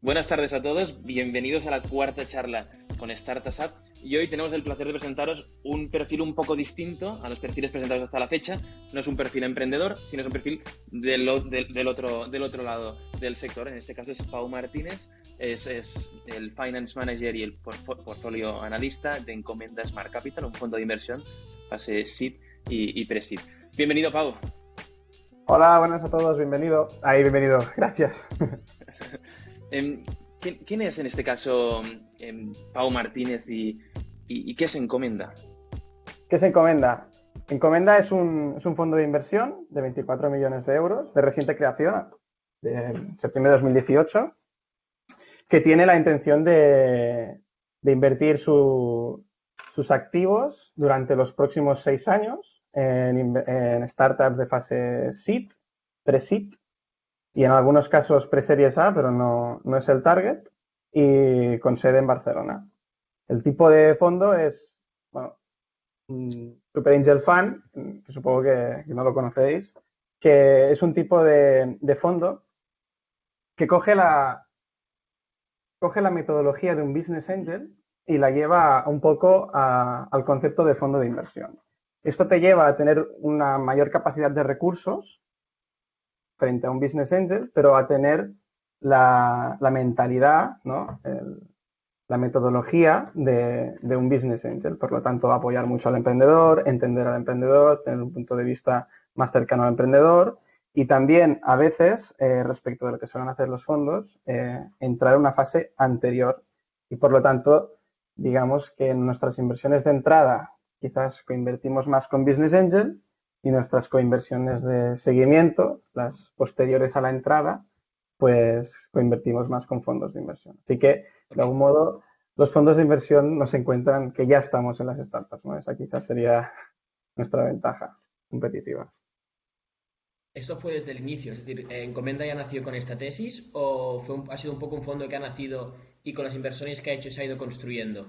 Buenas tardes a todos, bienvenidos a la cuarta charla con Startup y hoy tenemos el placer de presentaros un perfil un poco distinto a los perfiles presentados hasta la fecha. No es un perfil emprendedor, sino es un perfil del otro lado del sector. En este caso es Pau Martínez, es el Finance Manager y el Portfolio Analista de Encomenda Smart Capital, un fondo de inversión fase Seed y Pre-Seed. Bienvenido, Pau. Hola, buenas a todos, bienvenido. Bienvenido, gracias. ¿Quién es en este caso Pau Martínez y qué es Encomenda? ¿Qué es Encomenda? Encomenda es un fondo de inversión de 24 millones de euros de reciente creación, de septiembre de 2018, que tiene la intención de invertir sus activos durante los próximos 6 años en startups de fase Seed, Pre-Seed, y en algunos casos pre-series A, pero no es el target, y con sede en Barcelona. El tipo de fondo es, Super Angel Fund, que supongo que no lo conocéis, que es un tipo de fondo que coge la metodología de un business angel y la lleva un poco al concepto de fondo de inversión. Esto te lleva a tener una mayor capacidad de recursos frente a un business angel, pero a tener la mentalidad, ¿no? La metodología de un business angel. Por lo tanto, apoyar mucho al emprendedor, entender al emprendedor, tener un punto de vista más cercano al emprendedor y también, a veces, respecto de lo que suelen hacer los fondos, entrar en una fase anterior. Y, por lo tanto, digamos que en nuestras inversiones de entrada quizás coinvertimos más con business angel y nuestras coinversiones de seguimiento, las posteriores a la entrada, pues coinvertimos más con fondos de inversión. Así que, de algún modo, los fondos de inversión nos encuentran que ya estamos en las startups, ¿no? Esa quizás sería nuestra ventaja competitiva. ¿Esto fue desde el inicio? Es decir, ¿Encomenda ya nació con esta tesis o ha sido un poco un fondo que ha nacido y con las inversiones que ha hecho se ha ido construyendo?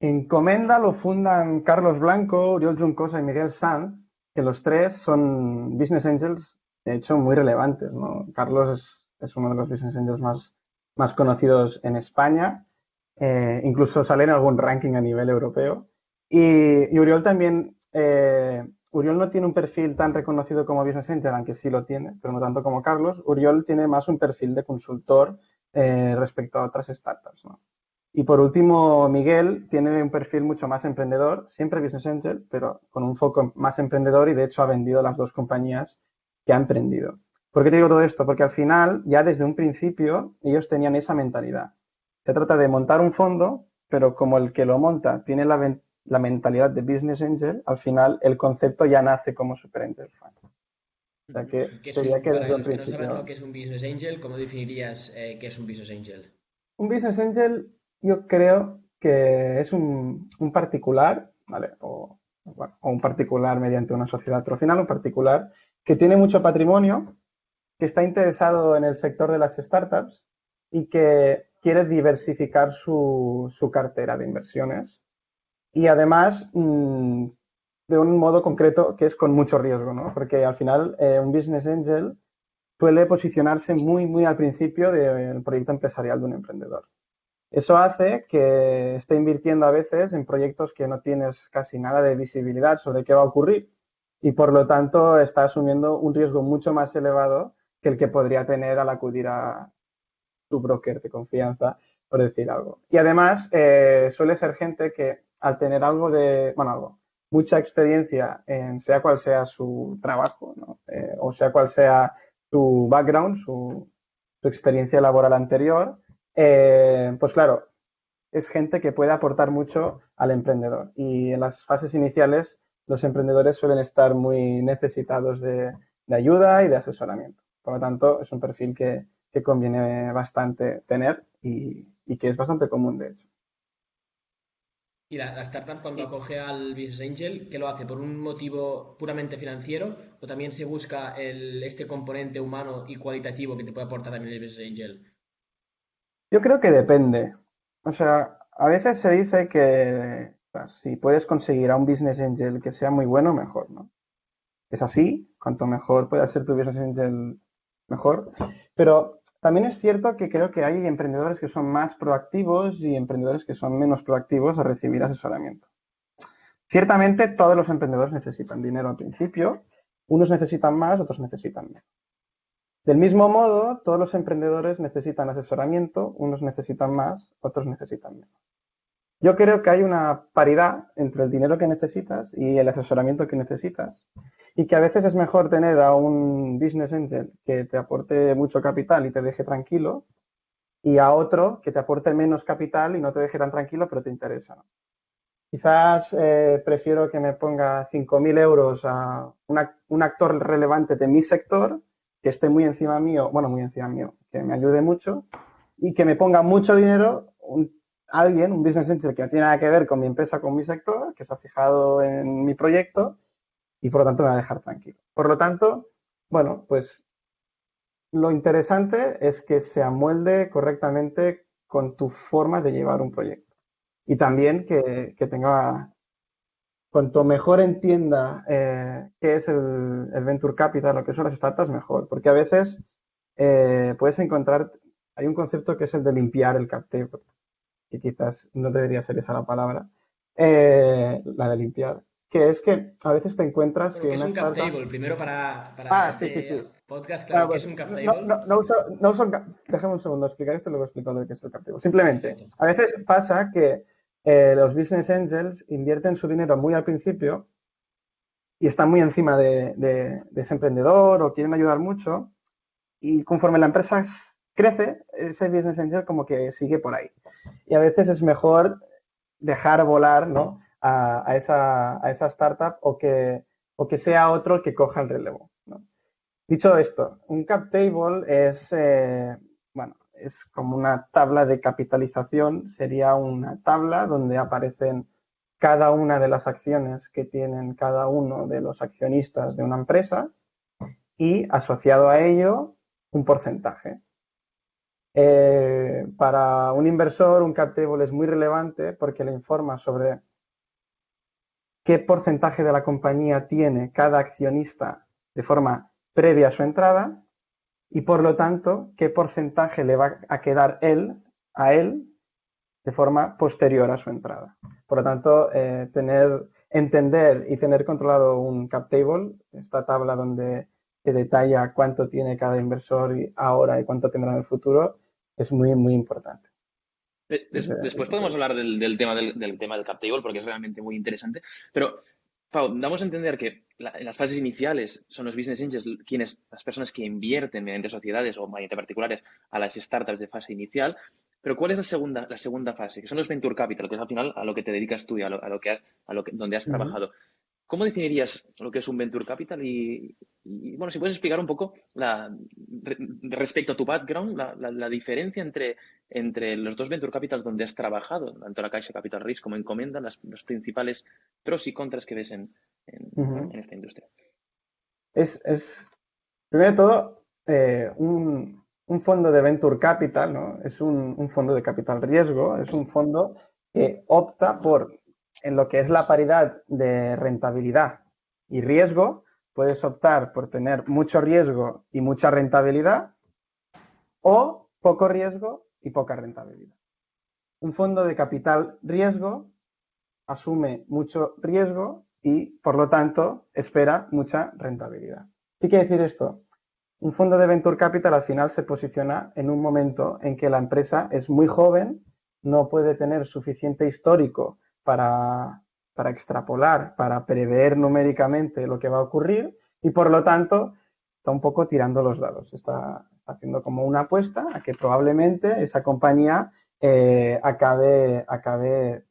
Encomenda lo fundan Carlos Blanco, Oriol Juncosa y Miguel Sanz, que los tres son business angels, de hecho, muy relevantes, ¿no? Carlos es uno de los business angels más conocidos en España, incluso sale en algún ranking a nivel europeo. Y Oriol también, Oriol no tiene un perfil tan reconocido como business angel, aunque sí lo tiene, pero no tanto como Carlos. Oriol tiene más un perfil de consultor respecto a otras startups, ¿no? Y por último, Miguel tiene un perfil mucho más emprendedor, siempre business angel, pero con un foco más emprendedor y de hecho ha vendido las dos compañías que ha emprendido. ¿Por qué te digo todo esto? Porque al final, ya desde un principio, ellos tenían esa mentalidad. Se trata de montar un fondo, pero como el que lo monta tiene la mentalidad de business angel, al final el concepto ya nace como Super Angel Fund. O sea que sería que Para desde un los que no saben lo principio... que es un business angel, ¿cómo definirías qué es un business angel? Un business angel yo creo que es un particular, ¿vale? O un particular mediante una sociedad patrocinal, un particular que tiene mucho patrimonio, que está interesado en el sector de las startups y que quiere diversificar su cartera de inversiones. Y además, de un modo concreto que es con mucho riesgo, ¿no? Porque al final un business angel suele posicionarse muy, muy al principio del proyecto empresarial de un emprendedor. Eso hace que esté invirtiendo a veces en proyectos que no tienes casi nada de visibilidad sobre qué va a ocurrir y por lo tanto está asumiendo un riesgo mucho más elevado que el que podría tener al acudir a tu broker de confianza, por decir algo. Y además suele ser gente que al tener mucha experiencia en sea cual sea su trabajo, ¿no? O sea cual sea su background, su experiencia laboral anterior, pues claro, es gente que puede aportar mucho al emprendedor. Y en las fases iniciales los emprendedores suelen estar muy necesitados de ayuda y de asesoramiento. Por lo tanto, es un perfil que conviene bastante tener y que es bastante común, de hecho. Y la startup cuando acoge al business angel, ¿qué lo hace? ¿Por un motivo puramente financiero o también se busca este componente humano y cualitativo que te puede aportar también el business angel? Yo creo que depende. O sea, a veces se dice que si puedes conseguir a un business angel que sea muy bueno, mejor, ¿no? Es así, cuanto mejor pueda ser tu business angel, mejor. Pero También es cierto que creo que hay emprendedores que son más proactivos y emprendedores que son menos proactivos a recibir asesoramiento. Ciertamente todos los emprendedores necesitan dinero al principio, unos necesitan más, otros necesitan menos. Del mismo modo, todos los emprendedores necesitan asesoramiento, unos necesitan más, otros necesitan menos. Yo creo que hay una paridad entre el dinero que necesitas y el asesoramiento que necesitas, y que a veces es mejor tener a un business angel que te aporte mucho capital y te deje tranquilo, y a otro que te aporte menos capital y no te deje tan tranquilo, pero te interesa, ¿no? Quizás prefiero que me ponga 5.000 euros a un actor relevante de mi sector, que esté muy encima mío, bueno, muy encima mío, que me ayude mucho, y que me ponga mucho dinero alguien, un business angel que no tiene nada que ver con mi empresa, con mi sector, que se ha fijado en mi proyecto y por lo tanto me va a dejar tranquilo. Por lo tanto, bueno, pues lo interesante es que se amolde correctamente con tu forma de llevar un proyecto. Y también que tenga, cuanto mejor entienda qué es el Venture Capital o qué son las startups, mejor. Porque a veces puedes encontrar, hay un concepto que es el de limpiar el cap table, que quizás no debería ser esa la palabra, la de limpiar. Que es que a veces te encuentras Bueno, que ¿qué es una un cap startup... table? Primero para Ah, sí, sí, este sí. podcast, Bueno, claro, ¿qué es pues un cap no, table? no, no uso, no uso déjame un segundo explicar esto y luego explico lo que es el captivo. Simplemente, Perfecto. a veces pasa que los business angels invierten su dinero muy al principio y están muy encima de ese emprendedor o quieren ayudar mucho, y conforme la empresa crece, ese business angel como que sigue por ahí. Y a veces es mejor dejar volar, ¿no?, a esa startup, o que sea otro el que coja el relevo, ¿no? Dicho esto, un cap table es, bueno, es como una tabla de capitalización. Sería una tabla donde aparecen cada una de las acciones que tienen cada uno de los accionistas de una empresa y asociado a ello un porcentaje. Para un inversor, un cap table es muy relevante porque le informa sobre qué porcentaje de la compañía tiene cada accionista de forma previa a su entrada, y por lo tanto qué porcentaje le va a quedar a él de forma posterior a su entrada. Por lo tanto, entender y tener controlado un cap table, esta tabla donde te detalla cuánto tiene cada inversor ahora y cuánto tendrá en el futuro, es muy, muy importante. Después podemos hablar del tema del cap table porque es realmente muy interesante. Pero, Pau, damos a entender que en las fases iniciales son los business angels las personas que invierten mediante sociedades o mediante particulares a las startups de fase inicial. Pero ¿cuál es la segunda fase? Que son los venture capital, que es al final a lo que te dedicas tú y donde has trabajado. ¿Cómo definirías lo que es un venture capital? Bueno, si puedes explicar un poco respecto a tu background, la diferencia entre los dos venture capitals donde has trabajado, tanto la Caixa Capital Risk como Encomenda, los principales pros y contras que ves en esta industria. Primero de todo, un fondo de venture capital, ¿no?, es un fondo de capital riesgo, es un fondo que opta por, en lo que es la paridad de rentabilidad y riesgo, puedes optar por tener mucho riesgo y mucha rentabilidad, o poco riesgo y poca rentabilidad. Un fondo de capital riesgo asume mucho riesgo y, por lo tanto, espera mucha rentabilidad. ¿Qué quiere decir esto? Un fondo de venture capital al final se posiciona en un momento en que la empresa es muy joven, no puede tener suficiente histórico para extrapolar, para prever numéricamente lo que va a ocurrir, y por lo tanto está un poco tirando los dados. Está haciendo como una apuesta a que probablemente esa compañía acabe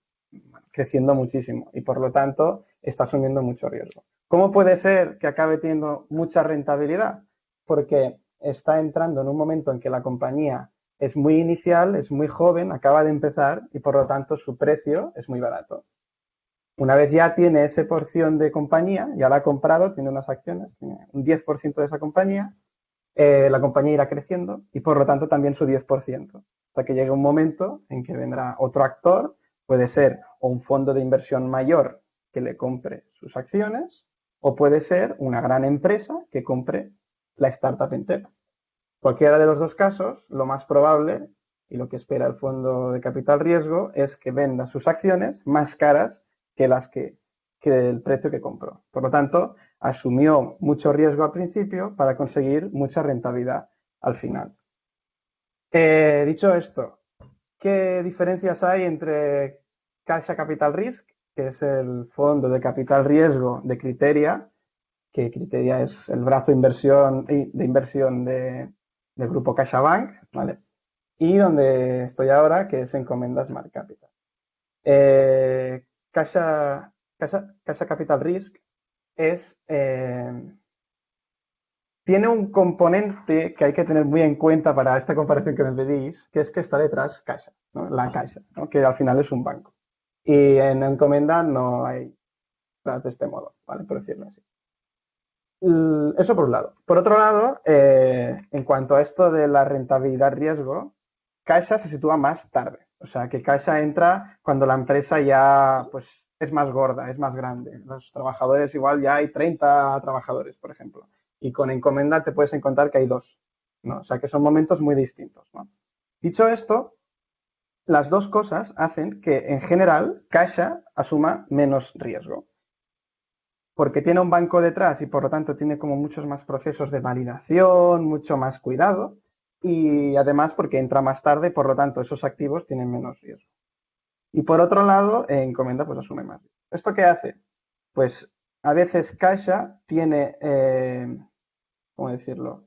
creciendo muchísimo y por lo tanto está asumiendo mucho riesgo. ¿Cómo puede ser que acabe teniendo mucha rentabilidad? Porque está entrando en un momento en que la compañía es muy inicial, es muy joven, acaba de empezar y por lo tanto su precio es muy barato. Una vez ya tiene esa porción de compañía, ya la ha comprado, tiene unas acciones, tiene un 10% de esa compañía, la compañía irá creciendo y por lo tanto también su 10%, hasta que llegue un momento en que vendrá otro actor, puede ser o un fondo de inversión mayor que le compre sus acciones, o puede ser una gran empresa que compre la startup entera. Cualquiera de los dos casos, lo más probable y lo que espera el fondo de capital riesgo es que venda sus acciones más caras que que el precio que compró. Por lo tanto, asumió mucho riesgo al principio para conseguir mucha rentabilidad al final. Dicho esto, ¿qué diferencias hay entre Caixa Capital Risk, que es el fondo de capital riesgo de Criteria, que Criteria es el brazo de inversión del grupo CaixaBank, ¿vale? Y donde estoy ahora, que es Encomienda Smart Capital. Caixa Capital Risk tiene un componente que hay que tener muy en cuenta para esta comparación que me pedís, que es que está detrás Caixa, ¿no? La Caixa, ¿no? Que al final es un banco. Y en Encomienda no hay las de este modo, ¿vale? Por decirlo así. Eso por un lado. Por otro lado, en cuanto a esto de la rentabilidad riesgo, Caixa se sitúa más tarde. O sea, que Caixa entra cuando la empresa ya pues, es más gorda, es más grande. Los trabajadores, igual ya hay 30 trabajadores, por ejemplo. Y con Encomienda te puedes encontrar que hay 2, ¿no? O sea, que son momentos muy distintos, ¿no? Dicho esto, las dos cosas hacen que, en general, Caixa asuma menos riesgo porque tiene un banco detrás y por lo tanto tiene como muchos más procesos de validación, mucho más cuidado y además porque entra más tarde, por lo tanto esos activos tienen menos riesgo. Y por otro lado, Encomienda pues asume más riesgo. ¿Esto qué hace? Pues a veces Caixa tiene, ¿cómo decirlo?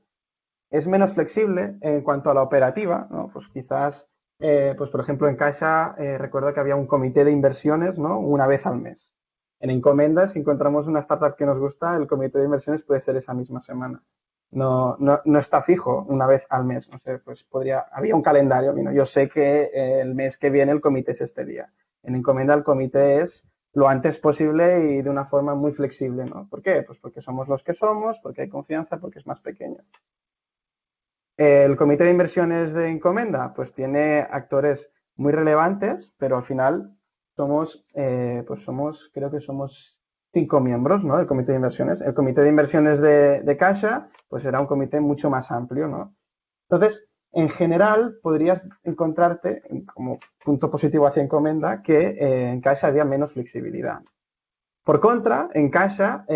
Es menos flexible en cuanto a la operativa, ¿no? Pues quizás, pues por ejemplo en Caixa recuerdo que había un comité de inversiones, ¿no? Una vez al mes. En Encomiendas, si encontramos una startup que nos gusta, el comité de inversiones puede ser esa misma semana. No está fijo una vez al mes. No sé, pues había un calendario. ¿No? Yo sé que el mes que viene el comité es este día. En Encomienda el comité es lo antes posible y de una forma muy flexible, ¿no? ¿Por qué? Pues porque somos los que somos, porque hay confianza, porque es más pequeño. El comité de inversiones de Encomienda, pues tiene actores muy relevantes, pero al final creo que somos 5 miembros, ¿no? Del comité de inversiones. El comité de inversiones de Caixa, pues era un comité mucho más amplio, ¿no? Entonces, en general, podrías encontrarte, como punto positivo hacia Encomienda, que en Caixa había menos flexibilidad. Por contra, en Caixa,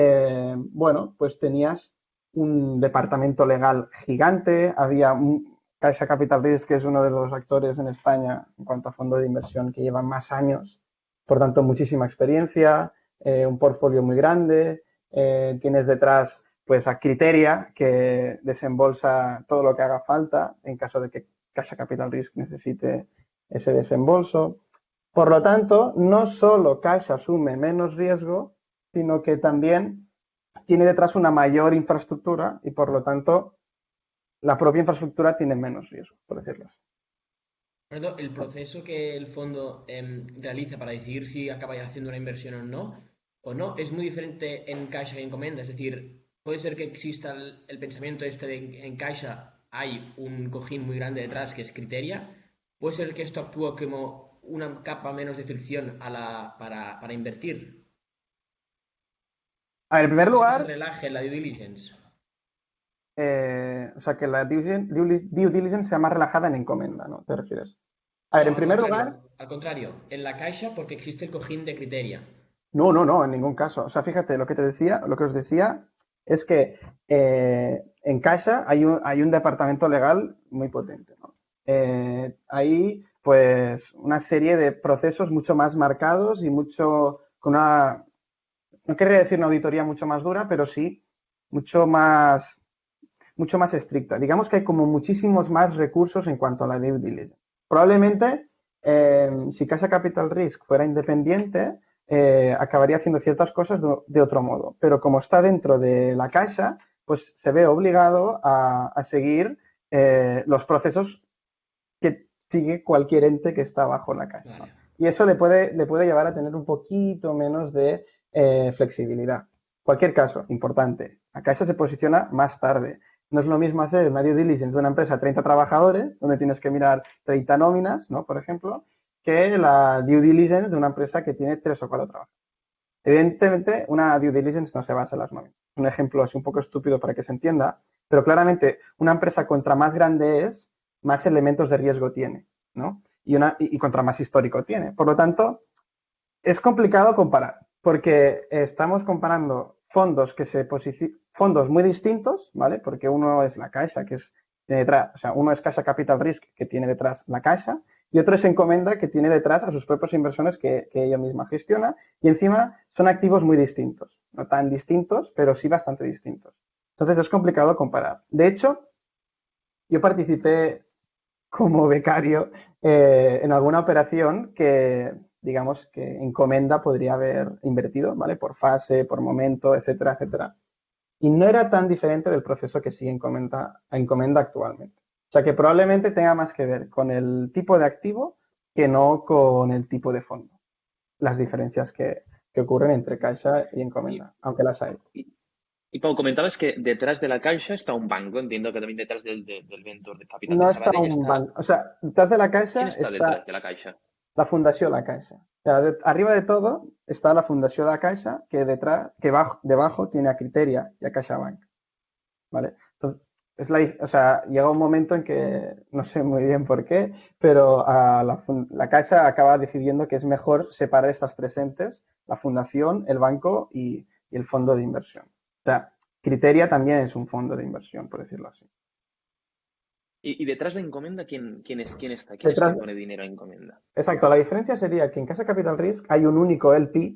pues tenías un departamento legal gigante, Caixa Capital Risk, que es uno de los actores en España en cuanto a fondo de inversión que llevan más años, por tanto muchísima experiencia, un portfolio muy grande, tienes detrás pues a Criteria, que desembolsa todo lo que haga falta en caso de que Caixa Capital Risk necesite ese desembolso. Por lo tanto, no solo Caixa asume menos riesgo, sino que también tiene detrás una mayor infraestructura y, por lo tanto, la propia infraestructura tiene menos riesgo, por decirlo así. El proceso que el fondo realiza para decidir si acaba haciendo una inversión o no, es muy diferente en Caixa y en Encomienda. Es decir, puede ser que exista el pensamiento en Caixa hay un cojín muy grande detrás que es Criteria. Puede ser que esto actúe como una capa menos de fricción para invertir. A ver, en primer lugar, que se relaje la due diligence. O sea, que la due diligence sea más relajada en Encomienda, ¿no? ¿Te refieres? A ver, en primer lugar... Al contrario, en la Caixa porque existe el cojín de Criteria. No, en ningún caso. O sea, fíjate, lo que os decía es que en Caixa hay un departamento legal muy potente, ¿no? Hay, pues, una serie de procesos mucho más marcados y no querría decir una auditoría mucho más dura, pero sí mucho más estricta. Digamos que hay como muchísimos más recursos en cuanto a la due diligence. Probablemente, si Caixa Capital Risk fuera independiente, acabaría haciendo ciertas cosas de otro modo. Pero como está dentro de la Caixa, pues se ve obligado a seguir los procesos que sigue cualquier ente que está bajo la Caixa. Vale. Y eso le puede llevar a tener un poquito menos de flexibilidad. Cualquier caso, importante, la Caixa se posiciona más tarde. No es lo mismo hacer una due diligence de una empresa de 30 trabajadores, donde tienes que mirar 30 nóminas, ¿no? Por ejemplo, que la due diligence de una empresa que tiene 3 o 4 trabajadores. Evidentemente, una due diligence no se basa en las nóminas. Un ejemplo así un poco estúpido para que se entienda Pero claramente una empresa contra más grande es, más elementos de riesgo tiene, ¿no? Y contra más histórico tiene. Por lo tanto, es complicado comparar, porque estamos comparando fondos muy distintos, ¿vale? Porque uno es la Caixa, tiene detrás, o sea, uno es Caixa Capital Risk, que tiene detrás la Caixa, y otro es Encomenda, que tiene detrás a sus propios inversores que ella misma gestiona, y encima son activos muy distintos, no tan distintos, pero sí bastante distintos. Entonces es complicado comparar. De hecho, yo participé como becario en alguna operación que, digamos, que Encomenda podría haber invertido, ¿vale? Por fase, por momento, etcétera, etcétera. Y no era tan diferente del proceso que sigue Encomenda actualmente. O sea que probablemente tenga más que ver con el tipo de activo que no con el tipo de fondo. Las diferencias que ocurren entre Caixa y Encomenda, aunque las hay. Y Pau, comentabas que detrás de la Caixa está un banco. Entiendo que también detrás del Venture de Capital de No está Sabadell un está... banco. O sea, detrás de la ¿Quién Caixa está está detrás de la Caixa? la Fundació La Caixa. O sea, arriba de todo está la Fundació La Caixa, debajo tiene a Criteria y a CaixaBank. ¿Vale? Entonces, o sea, llega un momento en que no sé muy bien por qué, pero la Caixa acaba decidiendo que es mejor separar estas tres entes, la fundación, el banco y el fondo de inversión. O sea, Criteria también es un fondo de inversión, por decirlo así. Y detrás de Encomenda, ¿quién está? ¿Quién es Detrás, quien pone dinero a Encomenda? exacto, la diferencia sería que en Casa Capital Risk hay un único LP,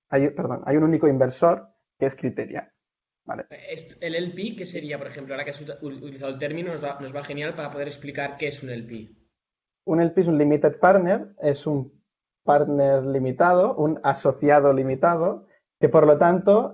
hay un único inversor que es Criteria. ¿Vale? El LP, ¿qué sería, por ejemplo? Ahora que has utilizado el término, nos va genial para poder explicar qué es un LP. Un LP es un limited partner, es un partner limitado, un asociado limitado, que por lo tanto,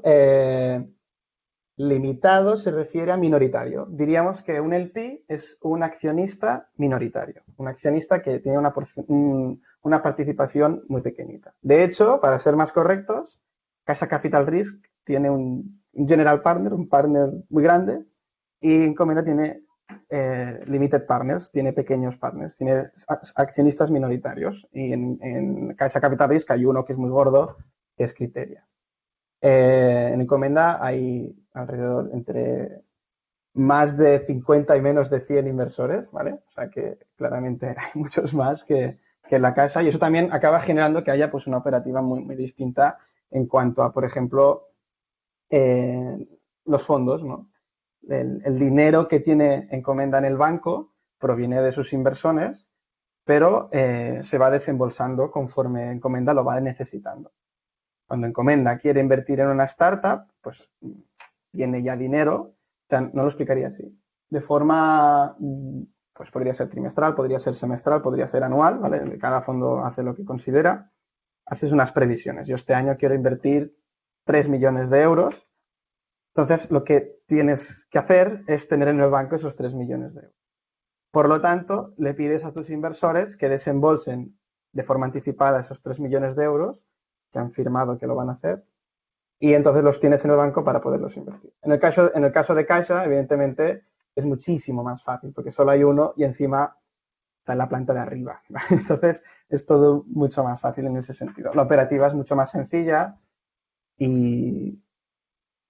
limitado se refiere a minoritario. Diríamos que un LP es un accionista minoritario, un accionista que tiene una participación muy pequeñita. De hecho, para ser más correctos, Casa Capital Risk tiene un general partner, un partner muy grande, y Encomenda tiene limited partners, tiene pequeños partners, tiene accionistas minoritarios. Y en Caixa Capital Risk hay uno que es muy gordo, que es Criteria. En Encomenda hay alrededor entre más de 50 y menos de 100 inversores, ¿vale? O sea que claramente hay muchos más que en la Caixa, y eso también acaba generando que haya pues una operativa muy, muy distinta en cuanto a, por ejemplo, los fondos, ¿no? El dinero que tiene Encomenda en el banco proviene de sus inversores, pero se va desembolsando conforme Encomenda lo va necesitando. Cuando Encomenda quiere invertir en una startup, pues tiene ya dinero, o sea, no lo explicaría así. De forma, pues podría ser trimestral, podría ser semestral, podría ser anual, ¿vale? Cada fondo hace lo que considera. Haces unas previsiones. Yo este año quiero invertir 3 millones de euros. Entonces, lo que tienes que hacer es tener en el banco esos 3 millones de euros. Por lo tanto, le pides a tus inversores que desembolsen de forma anticipada esos 3 millones de euros que han firmado que lo van a hacer, y entonces los tienes en el banco para poderlos invertir. En el caso de Caixa, evidentemente, es muchísimo más fácil porque solo hay uno y encima está en la planta de arriba. Entonces, es todo mucho más fácil en ese sentido. La operativa es mucho más sencilla y,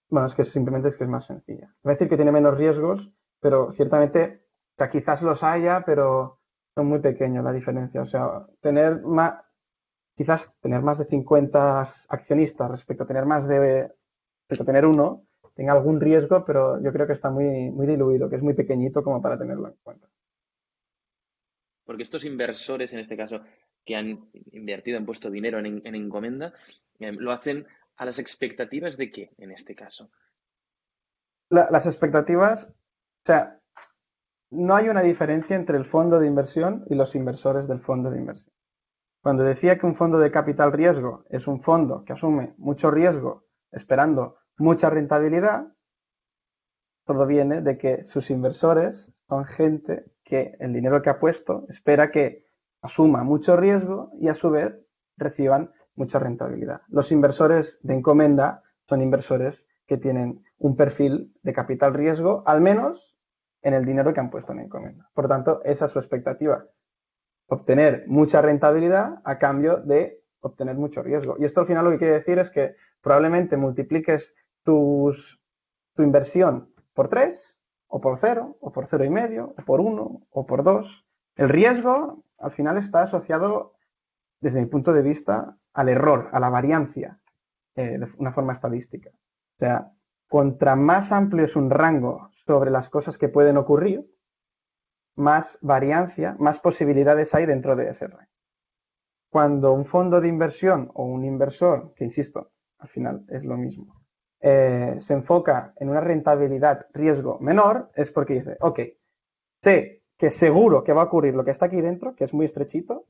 bueno, simplemente es que es más sencilla. Voy a decir que tiene menos riesgos, pero ciertamente, o sea, quizás los haya, pero son muy pequeños la diferencia. O sea, quizás tener más de 50 accionistas respecto a tener uno, tenga algún riesgo, pero yo creo que está muy, muy diluido, que es muy pequeñito como para tenerlo en cuenta. Porque estos inversores, en este caso, que han invertido, han puesto dinero en Encomenda, lo hacen a las expectativas de qué, en este caso. Las expectativas, o sea, no hay una diferencia entre el fondo de inversión y los inversores del fondo de inversión. Cuando decía que un fondo de capital riesgo es un fondo que asume mucho riesgo esperando mucha rentabilidad, todo viene de que sus inversores son gente que el dinero que ha puesto espera que asuma mucho riesgo y a su vez reciban mucha rentabilidad. Los inversores de Encomenda son inversores que tienen un perfil de capital riesgo, al menos en el dinero que han puesto en Encomenda. Por tanto, esa es su expectativa. Obtener mucha rentabilidad a cambio de obtener mucho riesgo. Y esto al final lo que quiere decir es que probablemente multipliques tu inversión por 3 o por 0, o por 0,5, o por 1, o por 2. El riesgo, al final, está asociado, desde mi punto de vista, al error, a la variancia, de una forma estadística. O sea, contra más amplio es un rango sobre las cosas que pueden ocurrir, más variancia, más posibilidades hay dentro de ese rango. Cuando un fondo de inversión o un inversor, que insisto, al final es lo mismo, se enfoca en una rentabilidad riesgo menor, es porque dice, ok, sé que seguro que va a ocurrir lo que está aquí dentro, que es muy estrechito,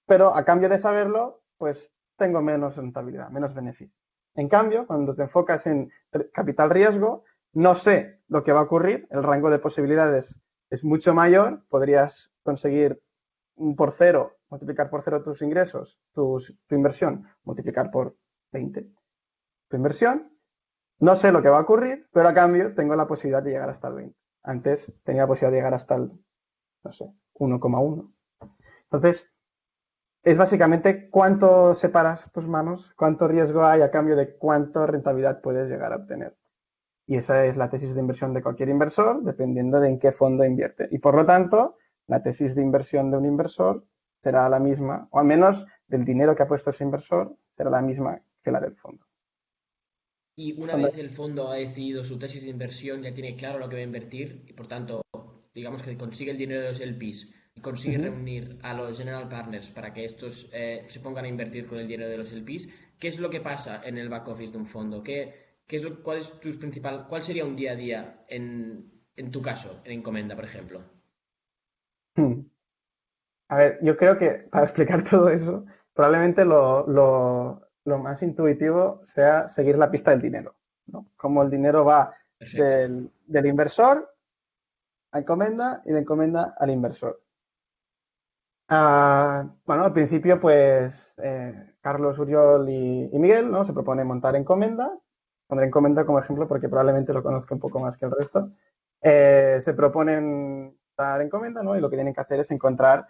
pero a cambio de saberlo, pues tengo menos rentabilidad, menos beneficio. En cambio, cuando te enfocas en capital riesgo, no sé lo que va a ocurrir, el rango de posibilidades es mucho mayor, podrías conseguir por 0, multiplicar por 0 tus ingresos, tu inversión, multiplicar por 20 tu inversión. No sé lo que va a ocurrir, pero a cambio tengo la posibilidad de llegar hasta el 20. Antes tenía la posibilidad de llegar hasta el, no sé, 1,1. Entonces, es básicamente cuánto separas tus manos, cuánto riesgo hay a cambio de cuánta rentabilidad puedes llegar a obtener. Y esa es la tesis de inversión de cualquier inversor, dependiendo de en qué fondo invierte. Y por lo tanto, la tesis de inversión de un inversor será la misma, o al menos del dinero que ha puesto ese inversor, será la misma que la del fondo. Y una vez el fondo ha decidido su tesis de inversión, ya tiene claro lo que va a invertir y por tanto, digamos que consigue el dinero de los LPs y consigue reunir a los general partners para que estos se pongan a invertir con el dinero de los LPs. ¿Qué es lo que pasa en el back office de un fondo? ¿Cuál sería un día a día en tu caso, en Encomenda, por ejemplo? A ver, yo creo que para explicar todo eso, probablemente lo más intuitivo sea seguir la pista del dinero, ¿no? Cómo el dinero va Perfecto. del inversor a Encomenda y de Encomenda al inversor. Bueno, al principio, pues Carlos, Uriol y Miguel, ¿no? Se proponen montar Encomenda. Pondré Encomenda como ejemplo porque probablemente lo conozco un poco más que el resto. Se proponen montar Encomenda, ¿no? Y lo que tienen que hacer es encontrar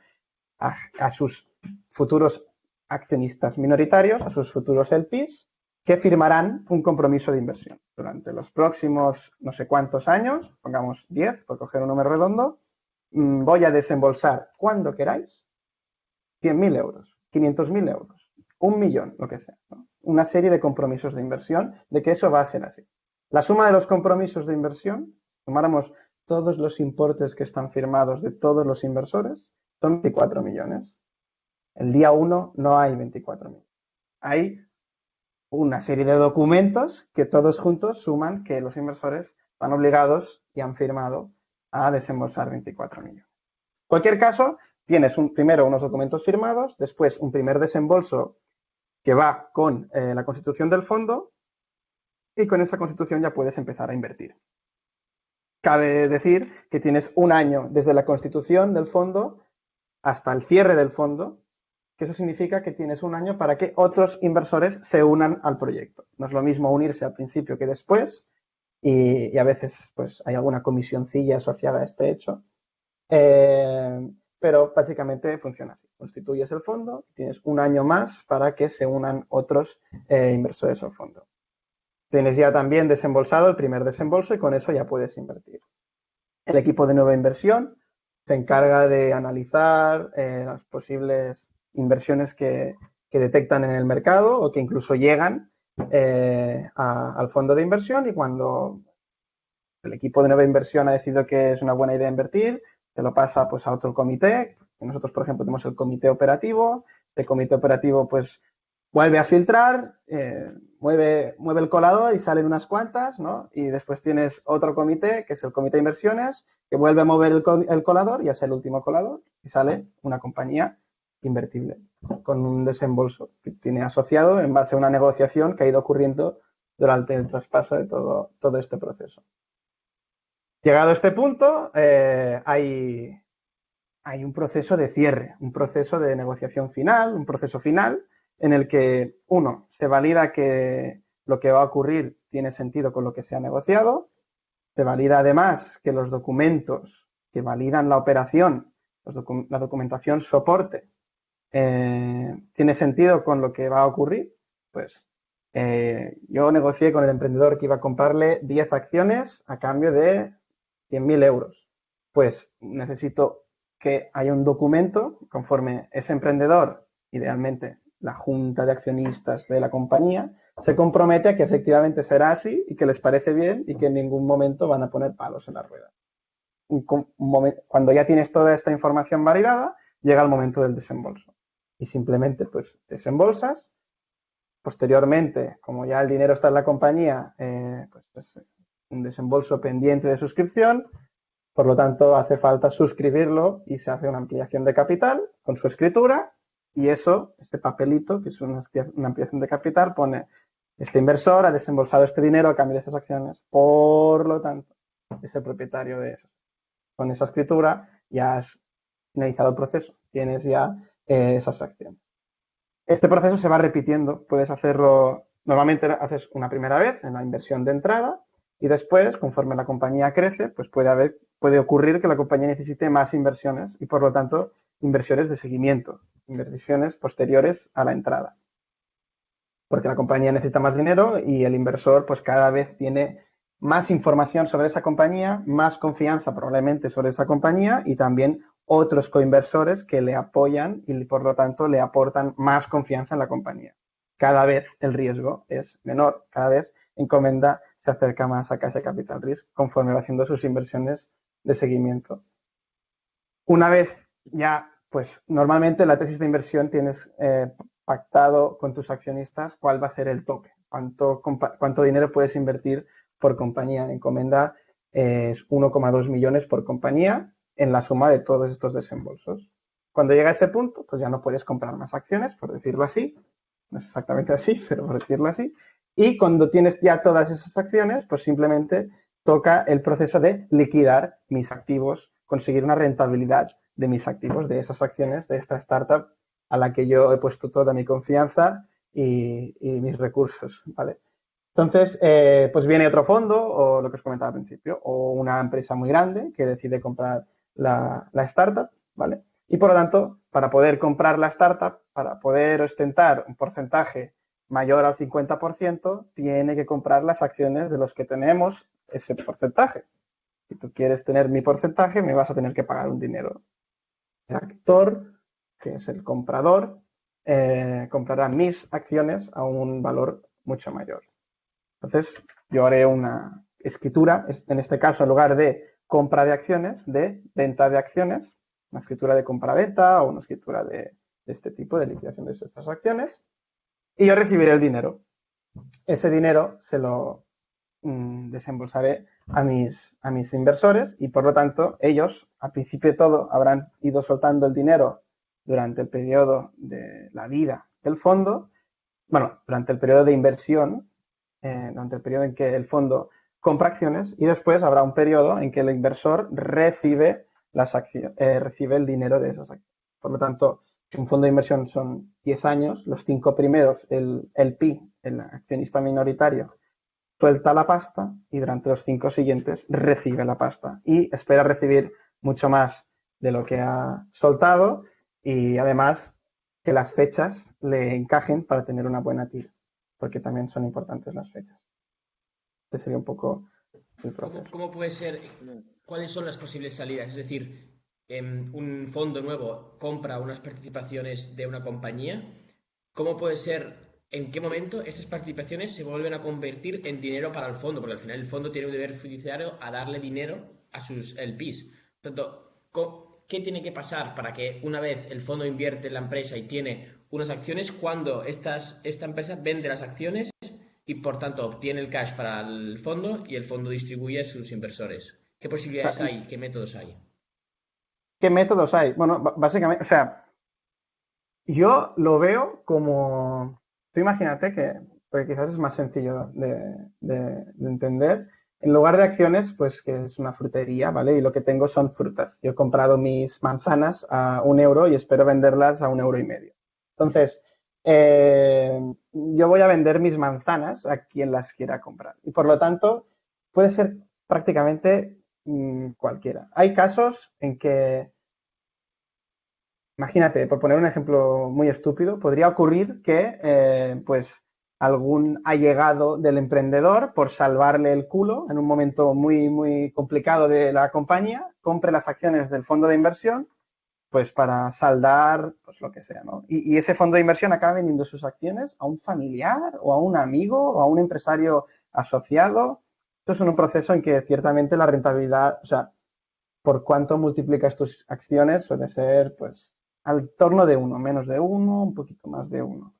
a sus futuros accionistas minoritarios, a sus futuros LPs, que firmarán un compromiso de inversión durante los próximos no sé cuántos años, pongamos 10 por coger un número redondo. Voy a desembolsar cuando queráis 100.000 euros, 500.000 euros, 1.000.000, lo que sea, ¿no? Una serie de compromisos de inversión de que eso va a ser así. La suma de los compromisos de inversión, tomáramos todos los importes que están firmados de todos los inversores, son 24 millones. El día 1 no hay 24 millones. Hay una serie de documentos que todos juntos suman que los inversores van obligados y han firmado a desembolsar 24 millones. En cualquier caso, tienes primero unos documentos firmados, después un primer desembolso que va con la constitución del fondo y con esa constitución ya puedes empezar a invertir. Cabe decir que tienes un año desde la constitución del fondo hasta el cierre del fondo, que eso significa que tienes un año para que otros inversores se unan al proyecto. No es lo mismo unirse al principio que después y a veces pues hay alguna comisioncilla asociada a este hecho. Pero básicamente funciona así. Constituyes el fondo, tienes un año más para que se unan otros inversores al fondo. Tienes ya también desembolsado el primer desembolso y con eso ya puedes invertir. El equipo de nueva inversión se encarga de analizar las posibles inversiones que detectan en el mercado o que incluso llegan al fondo de inversión, y cuando el equipo de nueva inversión ha decidido que es una buena idea invertir, se lo pasa pues a otro comité. Nosotros, por ejemplo, tenemos el comité operativo. El comité operativo pues vuelve a filtrar, mueve el colador y salen unas cuantas, ¿no? Y después tienes otro comité, que es el comité de inversiones, que vuelve a mover el colador y es el último colador y sale una compañía invertible con un desembolso que tiene asociado en base a una negociación que ha ido ocurriendo durante el traspaso de todo este proceso. Llegado a este punto, hay un proceso de cierre, un proceso de negociación final, un proceso final en el que, uno, se valida que lo que va a ocurrir tiene sentido con lo que se ha negociado, se valida además que los documentos que validan la operación, la documentación soporte, tiene sentido con lo que va a ocurrir. Pues yo negocié con el emprendedor que iba a comprarle 10 acciones a cambio de 100.000 euros. Pues necesito que haya un documento conforme ese emprendedor, idealmente la junta de accionistas de la compañía, se compromete a que efectivamente será así y que les parece bien y que en ningún momento van a poner palos en la rueda. Cuando ya tienes toda esta información validada, llega el momento del desembolso. Y simplemente pues desembolsas. Posteriormente, como ya el dinero está en la compañía, pues es un desembolso pendiente de suscripción. Por lo tanto, hace falta suscribirlo y se hace una ampliación de capital con su escritura y eso, este papelito, que es una ampliación de capital, pone este inversor ha desembolsado este dinero a cambio de estas acciones. Por lo tanto, es el propietario de eso. Con esa escritura ya has finalizado el proceso, tienes ya esas acciones. Este proceso se va repitiendo, puedes hacerlo, normalmente haces una primera vez en la inversión de entrada y después, conforme la compañía crece, pues puede ocurrir que la compañía necesite más inversiones y por lo tanto inversiones de seguimiento, inversiones posteriores a la entrada. Porque la compañía necesita más dinero y el inversor pues cada vez tiene más información sobre esa compañía, más confianza probablemente sobre esa compañía y también otros coinversores que le apoyan y por lo tanto le aportan más confianza en la compañía. Cada vez el riesgo es menor, cada vez Encomenda se acerca más a Caixa Capital Risk conforme va haciendo sus inversiones de seguimiento. Una vez ya, pues normalmente en la tesis de inversión tienes pactado con tus accionistas cuál va a ser el tope, cuánto dinero puedes invertir por compañía. Encomenda es 1,2 millones por compañía en la suma de todos estos desembolsos. Cuando llega a ese punto, pues ya no puedes comprar más acciones, por decirlo así. No es exactamente así, pero por decirlo así. Y cuando tienes ya todas esas acciones, pues simplemente toca el proceso de liquidar mis activos, conseguir una rentabilidad de mis activos, de esas acciones, de esta startup a la que yo he puesto toda mi confianza y mis recursos, ¿vale? Entonces, pues viene otro fondo, o lo que os comentaba al principio, o una empresa muy grande que decide comprar la startup, ¿vale? Y por lo tanto, para poder comprar la startup, para poder ostentar un porcentaje mayor al 50%, tiene que comprar las acciones de los que tenemos ese porcentaje. Si tú quieres tener mi porcentaje, me vas a tener que pagar un dinero. El actor, que es el comprador, comprará mis acciones a un valor mucho mayor. Entonces, yo haré una escritura, en este caso, en lugar de compra de acciones, de venta de acciones, una escritura de compra-venta o una escritura de este tipo, de liquidación de estas acciones, y yo recibiré el dinero. Ese dinero se lo desembolsaré a mis inversores y, por lo tanto, ellos, al principio de todo, habrán ido soltando el dinero durante el periodo de la vida del fondo, bueno, durante el periodo de inversión, durante el periodo en que el fondo compra acciones y después habrá un periodo en que el inversor recibe recibe el dinero de esas acciones. Por lo tanto, si un fondo de inversión son 10 años, los 5 primeros, el LP, el accionista minoritario, suelta la pasta y durante los 5 siguientes recibe la pasta y espera recibir mucho más de lo que ha soltado y además que las fechas le encajen para tener una buena tira, porque también son importantes las fechas. Este sería un poco el proceso. ¿Cómo puede ser? ¿Cuáles son las posibles salidas? Es decir, un fondo nuevo compra unas participaciones de una compañía. ¿Cómo puede ser? ¿En qué momento estas participaciones se vuelven a convertir en dinero para el fondo? Porque al final el fondo tiene un deber fiduciario a darle dinero a sus LPs. Por tanto, ¿qué tiene que pasar para que una vez el fondo invierte en la empresa y tiene unas acciones, cuando esta empresa vende las acciones y por tanto obtiene el cash para el fondo y el fondo distribuye a sus inversores? ¿Qué posibilidades hay? ¿Qué métodos hay? ¿Qué métodos hay? Bueno, básicamente, o sea, yo lo veo como... Tú imagínate que, porque quizás es más sencillo de entender, en lugar de acciones, pues que es una frutería, ¿vale? Y lo que tengo son frutas. Yo he comprado mis manzanas a 1 euro y espero venderlas a 1,5 euros. Entonces, yo voy a vender mis manzanas a quien las quiera comprar. Y por lo tanto, puede ser prácticamente cualquiera. Hay casos en que, imagínate, por poner un ejemplo muy estúpido, podría ocurrir que pues algún allegado del emprendedor, por salvarle el culo en un momento muy, muy complicado de la compañía, compre las acciones del fondo de inversión, pues para saldar, pues lo que sea, ¿no? Y ese fondo de inversión acaba vendiendo sus acciones a un familiar o a un amigo o a un empresario asociado. Esto es un proceso en que ciertamente la rentabilidad, o sea, por cuánto multiplicas tus acciones suele ser, pues, al torno de uno, menos de uno, un poquito más de uno.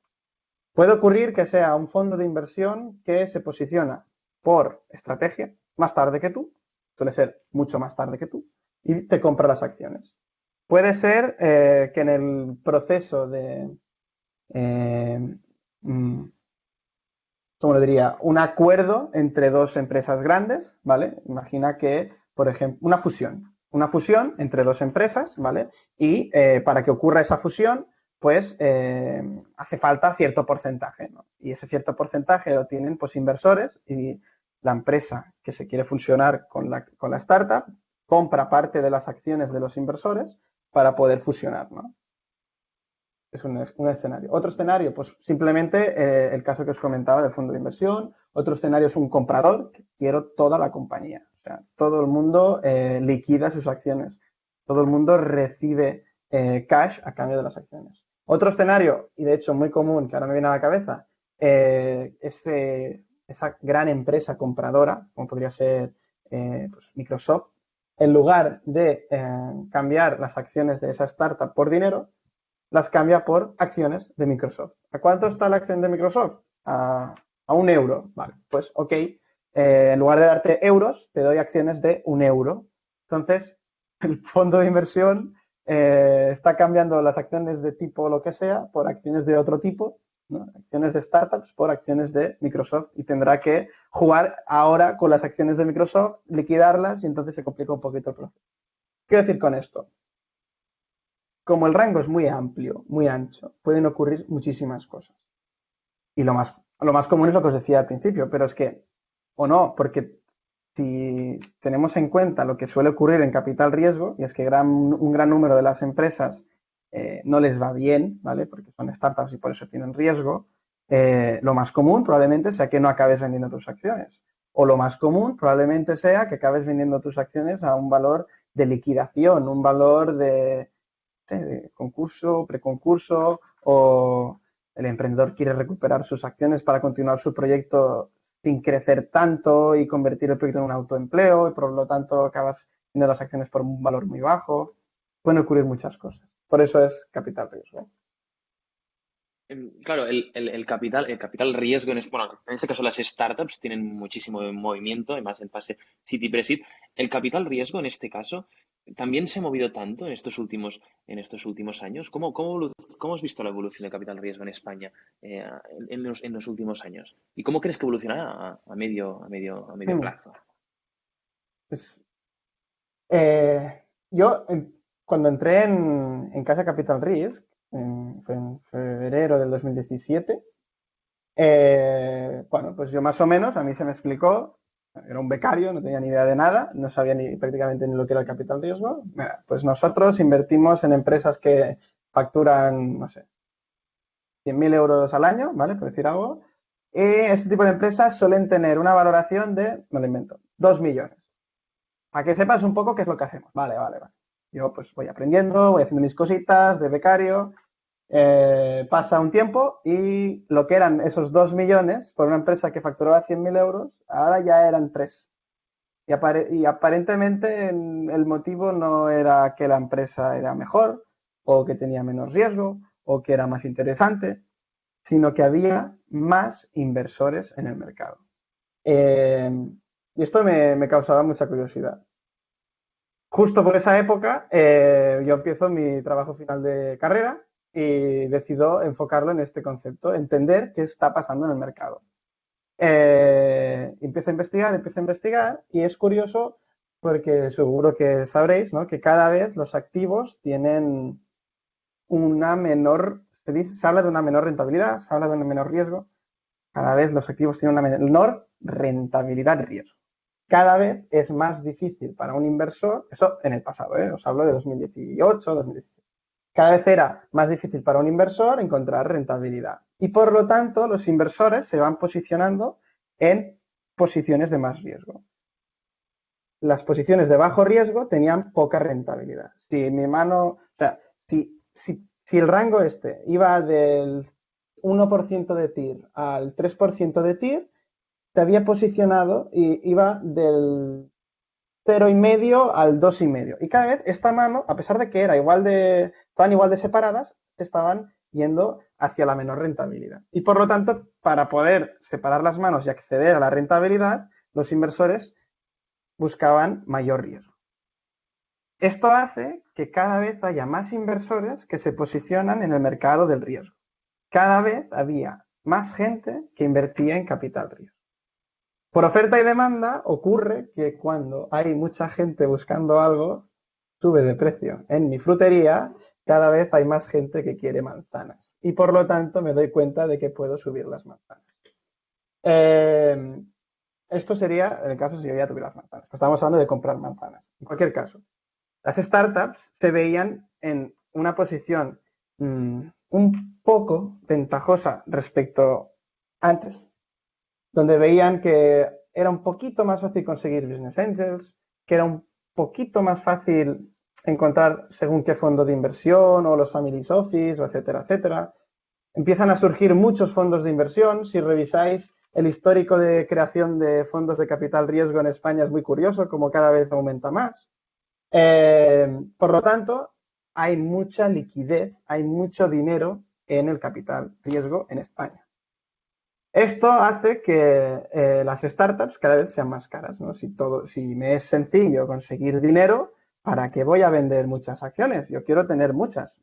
Puede ocurrir que sea un fondo de inversión que se posiciona por estrategia más tarde que tú, suele ser mucho más tarde que tú, y te compra las acciones. Puede ser que en el proceso de, ¿cómo lo diría? Un acuerdo entre dos empresas grandes, ¿vale? Imagina que, por ejemplo, una fusión entre dos empresas, ¿vale? Y para que ocurra esa fusión, pues hace falta cierto porcentaje, ¿no? Y ese cierto porcentaje lo tienen pues inversores y la empresa que se quiere fusionar con la startup compra parte de las acciones de los inversores para poder fusionar, ¿no? Es un escenario. Otro escenario, pues simplemente el caso que os comentaba del fondo de inversión. Otro escenario es un comprador, que quiero toda la compañía. O sea, todo el mundo liquida sus acciones. Todo el mundo recibe cash a cambio de las acciones. Otro escenario, y de hecho muy común, que ahora me viene a la cabeza, esa gran empresa compradora, como podría ser pues Microsoft, en lugar de cambiar las acciones de esa startup por dinero, las cambia por acciones de Microsoft. ¿A cuánto está la acción de Microsoft? A 1 euro. Vale, pues ok, en lugar de darte euros, te doy acciones de 1 euro. Entonces, el fondo de inversión está cambiando las acciones de tipo lo que sea por acciones de otro tipo, ¿no? Acciones de startups por acciones de Microsoft, y tendrá que jugar ahora con las acciones de Microsoft, liquidarlas, y entonces se complica un poquito el proceso. ¿Qué quiero decir con esto? Como el rango es muy amplio, muy ancho, pueden ocurrir muchísimas cosas. Y lo más común es lo que os decía al principio, pero es que, o no, porque si tenemos en cuenta lo que suele ocurrir en capital riesgo, y es que un gran número de las empresas no les va bien, ¿vale? Porque son startups y por eso tienen riesgo, lo más común probablemente sea que no acabes vendiendo tus acciones. O lo más común probablemente sea que acabes vendiendo tus acciones a un valor de liquidación, un valor de concurso, preconcurso, o el emprendedor quiere recuperar sus acciones para continuar su proyecto sin crecer tanto y convertir el proyecto en un autoempleo, y por lo tanto acabas vendiendo las acciones por un valor muy bajo. Pueden ocurrir muchas cosas. Por eso es capital riesgo. Claro, el capital riesgo bueno, en este caso las startups tienen muchísimo movimiento, además en fase Seed y Pre-Seed. El capital riesgo en este caso también se ha movido tanto en estos últimos años. ¿Cómo has visto la evolución del capital riesgo en España en los últimos años? ¿Y cómo crees que evolucionará a medio plazo? Pues, eh, yo, cuando entré en Casa Capital Risk, fue en febrero del 2017, bueno, pues yo más o menos, a mí se me explicó, era un becario, no tenía ni idea de nada, no sabía prácticamente ni lo que era el capital riesgo. Mira, pues nosotros invertimos en empresas que facturan, no sé, 100.000 euros al año, ¿vale? Por decir algo. Y este tipo de empresas suelen tener una valoración de, me lo invento, 2 millones. Para que sepas un poco qué es lo que hacemos. Vale. Yo pues voy aprendiendo, voy haciendo mis cositas de becario. Pasa un tiempo y lo que eran esos 2 millones por una empresa que facturaba 100.000 euros, ahora ya eran 3. Y aparentemente el motivo no era que la empresa era mejor o que tenía menos riesgo o que era más interesante, sino que había más inversores en el mercado. Y esto me causaba mucha curiosidad. Justo por esa época, yo empiezo mi trabajo final de carrera y decido enfocarlo en este concepto, entender qué está pasando en el mercado. Empiezo a investigar, y es curioso porque seguro que sabréis, ¿no?, que cada vez los activos tienen una menor, se habla de una menor rentabilidad, se habla de un menor riesgo. Cada vez los activos tienen una menor rentabilidad-riesgo. Cada vez es más difícil para un inversor, eso en el pasado, os hablo de 2018, 2017. Cada vez era más difícil para un inversor encontrar rentabilidad. Y por lo tanto, los inversores se van posicionando en posiciones de más riesgo. Las posiciones de bajo riesgo tenían poca rentabilidad. Si mi mano, o sea, si el rango este iba del 1% de TIR al 3% de TIR, te había posicionado y iba del 0,5 al 2,5. Y cada vez esta mano, a pesar de que estaban igual de separadas, estaban yendo hacia la menor rentabilidad. Y por lo tanto, para poder separar las manos y acceder a la rentabilidad, los inversores buscaban mayor riesgo. Esto hace que cada vez haya más inversores que se posicionan en el mercado del riesgo. Cada vez había más gente que invertía en capital riesgo. Por oferta y demanda ocurre que cuando hay mucha gente buscando algo, sube de precio. En mi frutería cada vez hay más gente que quiere manzanas y por lo tanto me doy cuenta de que puedo subir las manzanas. Esto sería el caso si yo ya tuviera las manzanas. Pues estamos hablando de comprar manzanas. En cualquier caso, las startups se veían en una posición un poco ventajosa respecto antes, donde veían que era un poquito más fácil conseguir business angels, que era un poquito más fácil encontrar según qué fondo de inversión o los family office, o etcétera, etcétera. Empiezan a surgir muchos fondos de inversión. Si revisáis el histórico de creación de fondos de capital riesgo en España es muy curioso, como cada vez aumenta más. Por lo tanto, hay mucha liquidez, hay mucho dinero en el capital riesgo en España. Esto hace que las startups cada vez sean más caras, ¿no? Si me es sencillo conseguir dinero, ¿para qué voy a vender muchas acciones? Yo quiero tener muchas.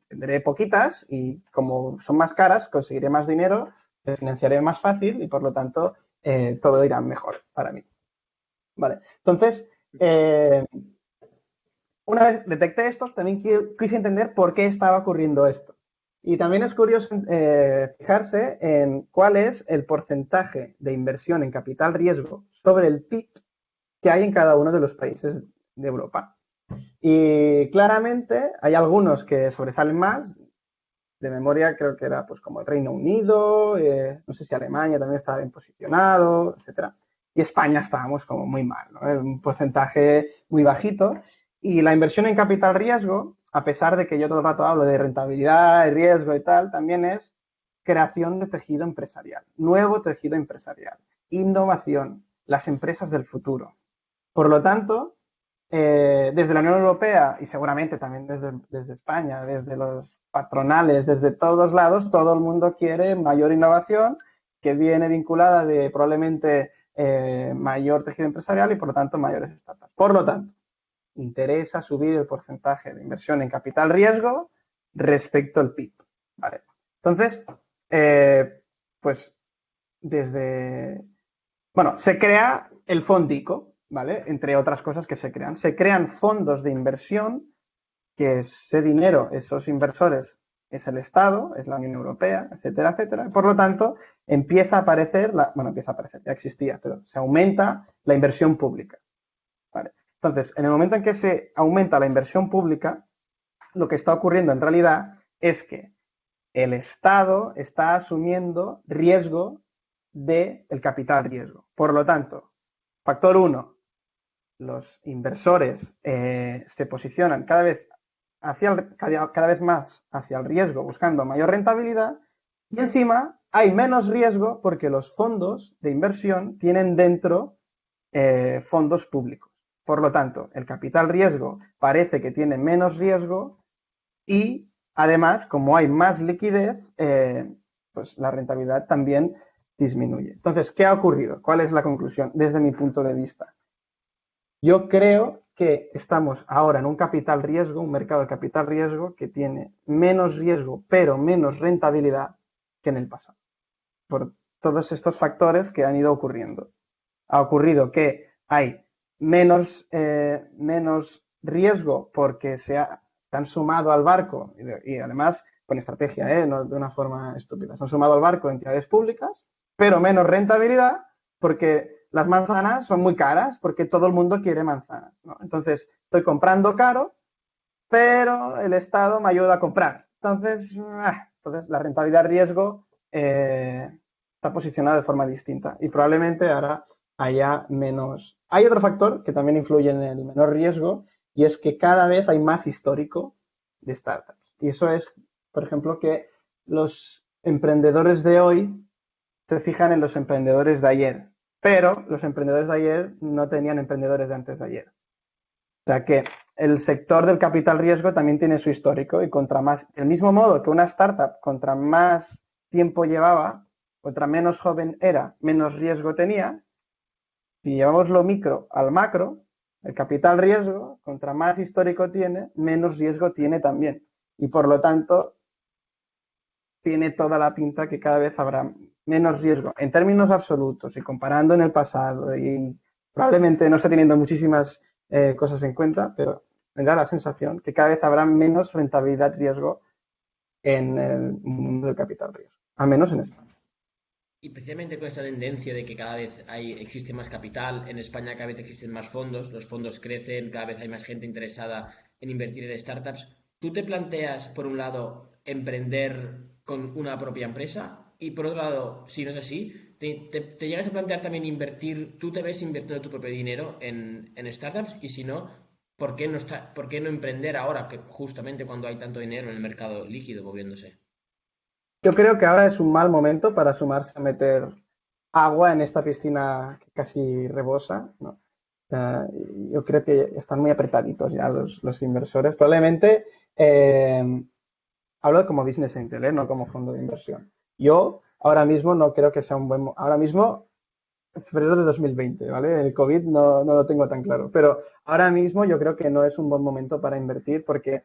Venderé poquitas y como son más caras, conseguiré más dinero, me financiaré más fácil y por lo tanto todo irá mejor para mí. Vale, entonces, una vez detecté esto, también quise entender por qué estaba ocurriendo esto. Y también es curioso fijarse en cuál es el porcentaje de inversión en capital riesgo sobre el PIB que hay en cada uno de los países de Europa. Y claramente hay algunos que sobresalen más. De memoria creo que era pues como el Reino Unido, no sé si Alemania también estaba bien posicionado, etcétera. Y España estábamos como muy mal, ¿no? Un porcentaje muy bajito. Y la inversión en capital riesgo, a pesar de que yo todo el rato hablo de rentabilidad, riesgo y tal, también es creación de tejido empresarial, nuevo tejido empresarial, innovación, las empresas del futuro. Por lo tanto, desde la Unión Europea y seguramente también desde España, desde los patronales, desde todos lados, todo el mundo quiere mayor innovación que viene vinculada de probablemente mayor tejido empresarial y por lo tanto mayores startups. Por lo tanto, interesa subir el porcentaje de inversión en capital riesgo respecto al PIB. ¿Vale? Entonces, pues se crea el Fondico, ¿vale? Entre otras cosas que se crean. Se crean fondos de inversión, que ese dinero, esos inversores, es el Estado, es la Unión Europea, etcétera, etcétera. Por lo tanto, empieza a aparecer, ya existía, pero se aumenta la inversión pública. ¿Vale? Entonces, en el momento en que se aumenta la inversión pública, lo que está ocurriendo en realidad es que el Estado está asumiendo riesgo del capital riesgo. Por lo tanto, factor 1, los inversores se posicionan cada vez más hacia el riesgo, buscando mayor rentabilidad, y encima hay menos riesgo porque los fondos de inversión tienen dentro fondos públicos. Por lo tanto, el capital riesgo parece que tiene menos riesgo y además, como hay más liquidez, pues la rentabilidad también disminuye. Entonces, ¿qué ha ocurrido? ¿Cuál es la conclusión desde mi punto de vista? Yo creo que estamos ahora en un capital riesgo, un mercado de capital riesgo que tiene menos riesgo, pero menos rentabilidad que en el pasado. Por todos estos factores que han ido ocurriendo. Ha ocurrido que hay menos riesgo porque se han sumado al barco y además con estrategia, no de una forma estúpida. Se han sumado al barco entidades públicas, pero menos rentabilidad porque las manzanas son muy caras porque todo el mundo quiere manzanas, ¿no? Entonces, estoy comprando caro, pero el Estado me ayuda a comprar. Entonces, Entonces, la rentabilidad-riesgo está posicionada de forma distinta y probablemente ahora haya menos. Hay otro factor que también influye en el menor riesgo y es que cada vez hay más histórico de startups. Y eso es, por ejemplo, que los emprendedores de hoy se fijan en los emprendedores de ayer, pero los emprendedores de ayer no tenían emprendedores de antes de ayer. O sea que el sector del capital riesgo también tiene su histórico y contra más, del mismo modo que una startup, contra más tiempo llevaba, contra menos joven era, menos riesgo tenía. Si llevamos lo micro al macro, el capital riesgo, contra más histórico tiene, menos riesgo tiene también. Y por lo tanto, tiene toda la pinta que cada vez habrá menos riesgo en términos absolutos y comparando en el pasado y probablemente no está teniendo muchísimas cosas en cuenta, pero me da la sensación que cada vez habrá menos rentabilidad-riesgo en el mundo del capital riesgo, al menos en España. Y precisamente con esta tendencia de que cada vez existe más capital, en España cada vez existen más fondos, los fondos crecen, cada vez hay más gente interesada en invertir en startups. ¿Tú te planteas, por un lado, emprender con una propia empresa? Y por otro lado, si no es así, ¿te llegas a plantear también invertir, tú te ves invirtiendo tu propio dinero en startups? Y si no, ¿por qué no emprender ahora, que justamente cuando hay tanto dinero en el mercado líquido moviéndose? Yo creo que ahora es un mal momento para sumarse a meter agua en esta piscina que casi rebosa, ¿no? Yo creo que están muy apretaditos ya los inversores. Probablemente hablo como business angel, no como fondo de inversión. Yo ahora mismo no creo que sea un buen... Ahora mismo, en febrero de 2020, ¿vale? El COVID no lo tengo tan claro. Pero ahora mismo yo creo que no es un buen momento para invertir porque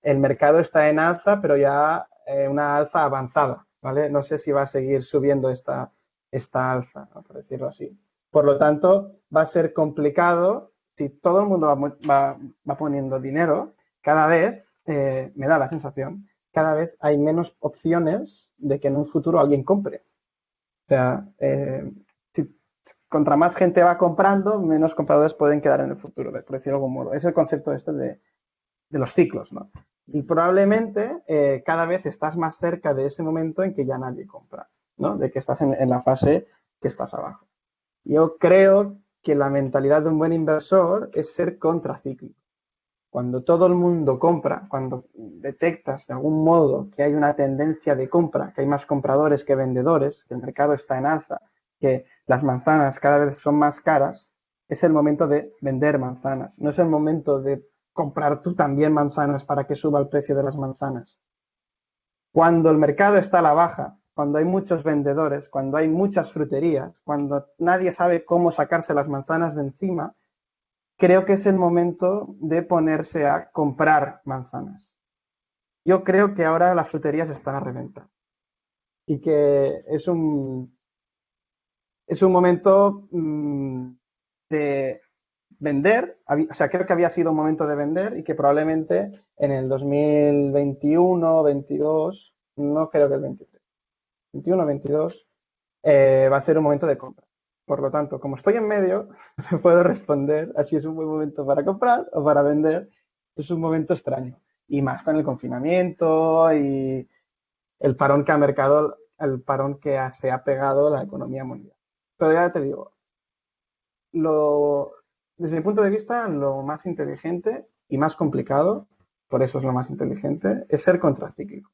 el mercado está en alza, pero ya una alza avanzada, ¿vale? No sé si va a seguir subiendo esta alza, ¿no? Por decirlo así. Por lo tanto, va a ser complicado si todo el mundo va poniendo dinero, cada vez, me da la sensación, cada vez hay menos opciones de que en un futuro alguien compre. O sea, si contra más gente va comprando, menos compradores pueden quedar en el futuro, por decirlo de algún modo. Es el concepto este de los ciclos, ¿no? Y probablemente cada vez estás más cerca de ese momento en que ya nadie compra, ¿no? De que estás en la fase que estás abajo. Yo creo que la mentalidad de un buen inversor es ser contracíclico. Cuando todo el mundo compra, cuando detectas de algún modo que hay una tendencia de compra, que hay más compradores que vendedores, que el mercado está en alza, que las manzanas cada vez son más caras, es el momento de vender manzanas. No es el momento de comprar tú también manzanas para que suba el precio de las manzanas. Cuando el mercado está a la baja, cuando hay muchos vendedores, cuando hay muchas fruterías, cuando nadie sabe cómo sacarse las manzanas de encima, creo que es el momento de ponerse a comprar manzanas. Yo creo que ahora las fruterías están a reventar y que es un momento de vender, o sea, creo que había sido un momento de vender y que probablemente en el 2021, 22, no creo que el 23, 21, 22, va a ser un momento de compra. Por lo tanto, como estoy en medio, me puedo responder a si es un buen momento para comprar o para vender. Es un momento extraño. Y más con el confinamiento y el parón que ha marcado, el parón que se ha pegado la economía mundial. Pero ya te digo, desde mi punto de vista, lo más inteligente y más complicado, por eso es lo más inteligente, es ser contracíclico.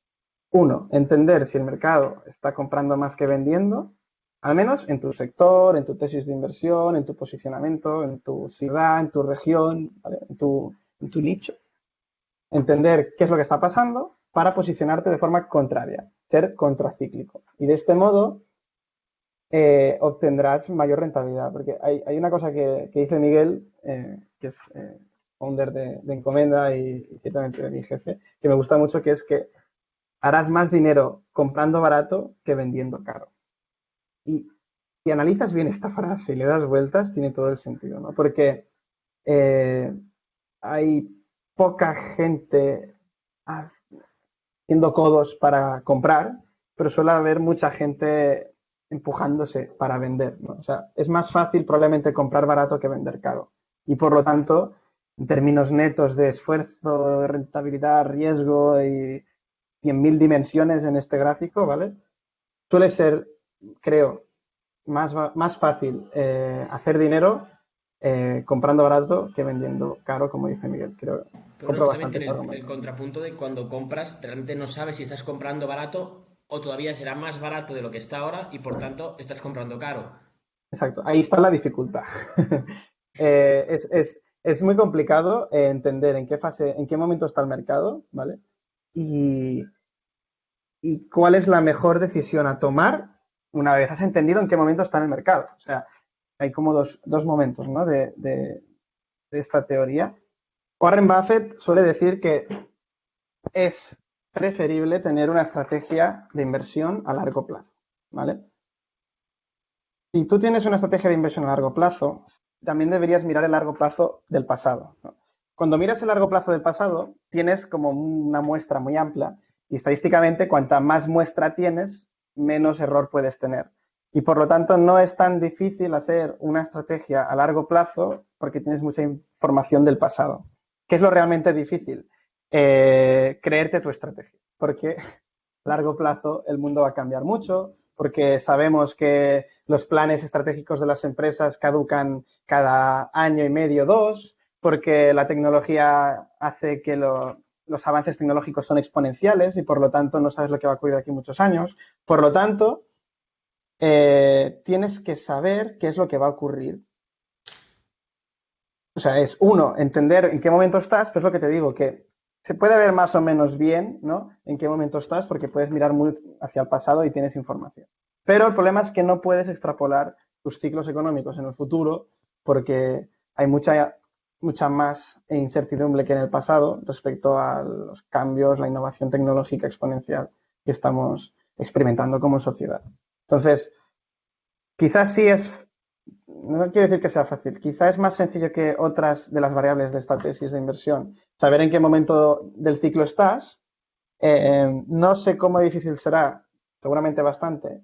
Uno, entender si el mercado está comprando más que vendiendo, al menos en tu sector, en tu tesis de inversión, en tu posicionamiento, en tu ciudad, en tu región, ¿vale? en tu nicho. Entender qué es lo que está pasando para posicionarte de forma contraria, ser contracíclico. Y de este modo obtendrás mayor rentabilidad. Porque hay una cosa que dice Miguel, que es founder de Encomenda y ciertamente de mi jefe, que me gusta mucho, que es que harás más dinero comprando barato que vendiendo caro. Y si analizas bien esta frase y le das vueltas, tiene todo el sentido, ¿no? Porque hay poca gente haciendo codos para comprar, pero suele haber mucha gente empujándose para vender, ¿no? O sea, es más fácil probablemente comprar barato que vender caro. Y por lo tanto, en términos netos de esfuerzo, de rentabilidad, riesgo y 100.000 dimensiones en este gráfico, ¿vale? Suele ser, creo, más fácil hacer dinero comprando barato que vendiendo caro, como dice Miguel. Creo, Pero bueno, compro que también bastante tiene caro. el contrapunto de cuando compras, realmente no sabes si estás comprando barato o todavía será más barato de lo que está ahora y por tanto estás comprando caro. Exacto, ahí está la dificultad. Es muy complicado entender en qué fase, en qué momento está el mercado, ¿vale? Y, y cuál es la mejor decisión a tomar una vez has entendido en qué momento está en el mercado. O sea, hay como dos momentos, ¿no? De esta teoría. Warren Buffett suele decir que es preferible tener una estrategia de inversión a largo plazo, ¿vale? Si tú tienes una estrategia de inversión a largo plazo, también deberías mirar el largo plazo del pasado, ¿no? Cuando miras el largo plazo del pasado, tienes como una muestra muy amplia y estadísticamente, cuanta más muestra tienes, menos error puedes tener. Y por lo tanto, no es tan difícil hacer una estrategia a largo plazo porque tienes mucha información del pasado. ¿Qué es lo realmente difícil? Creerte tu estrategia, porque a largo plazo el mundo va a cambiar mucho, porque sabemos que los planes estratégicos de las empresas caducan cada año y medio, dos, porque la tecnología hace que los avances tecnológicos son exponenciales y por lo tanto no sabes lo que va a ocurrir de aquí muchos años. Por lo tanto, tienes que saber qué es lo que va a ocurrir. O sea, es uno, entender en qué momento estás, pero es lo que te digo, que se puede ver más o menos bien, ¿no? En qué momento estás, porque puedes mirar muy hacia el pasado y tienes información. Pero el problema es que no puedes extrapolar tus ciclos económicos en el futuro, porque hay mucha más incertidumbre que en el pasado respecto a los cambios, la innovación tecnológica exponencial que estamos experimentando como sociedad. Entonces, quizás sí no quiero decir que sea fácil, quizás es más sencillo que otras de las variables de esta tesis de inversión. Saber en qué momento del ciclo estás. No sé cómo difícil será, seguramente bastante,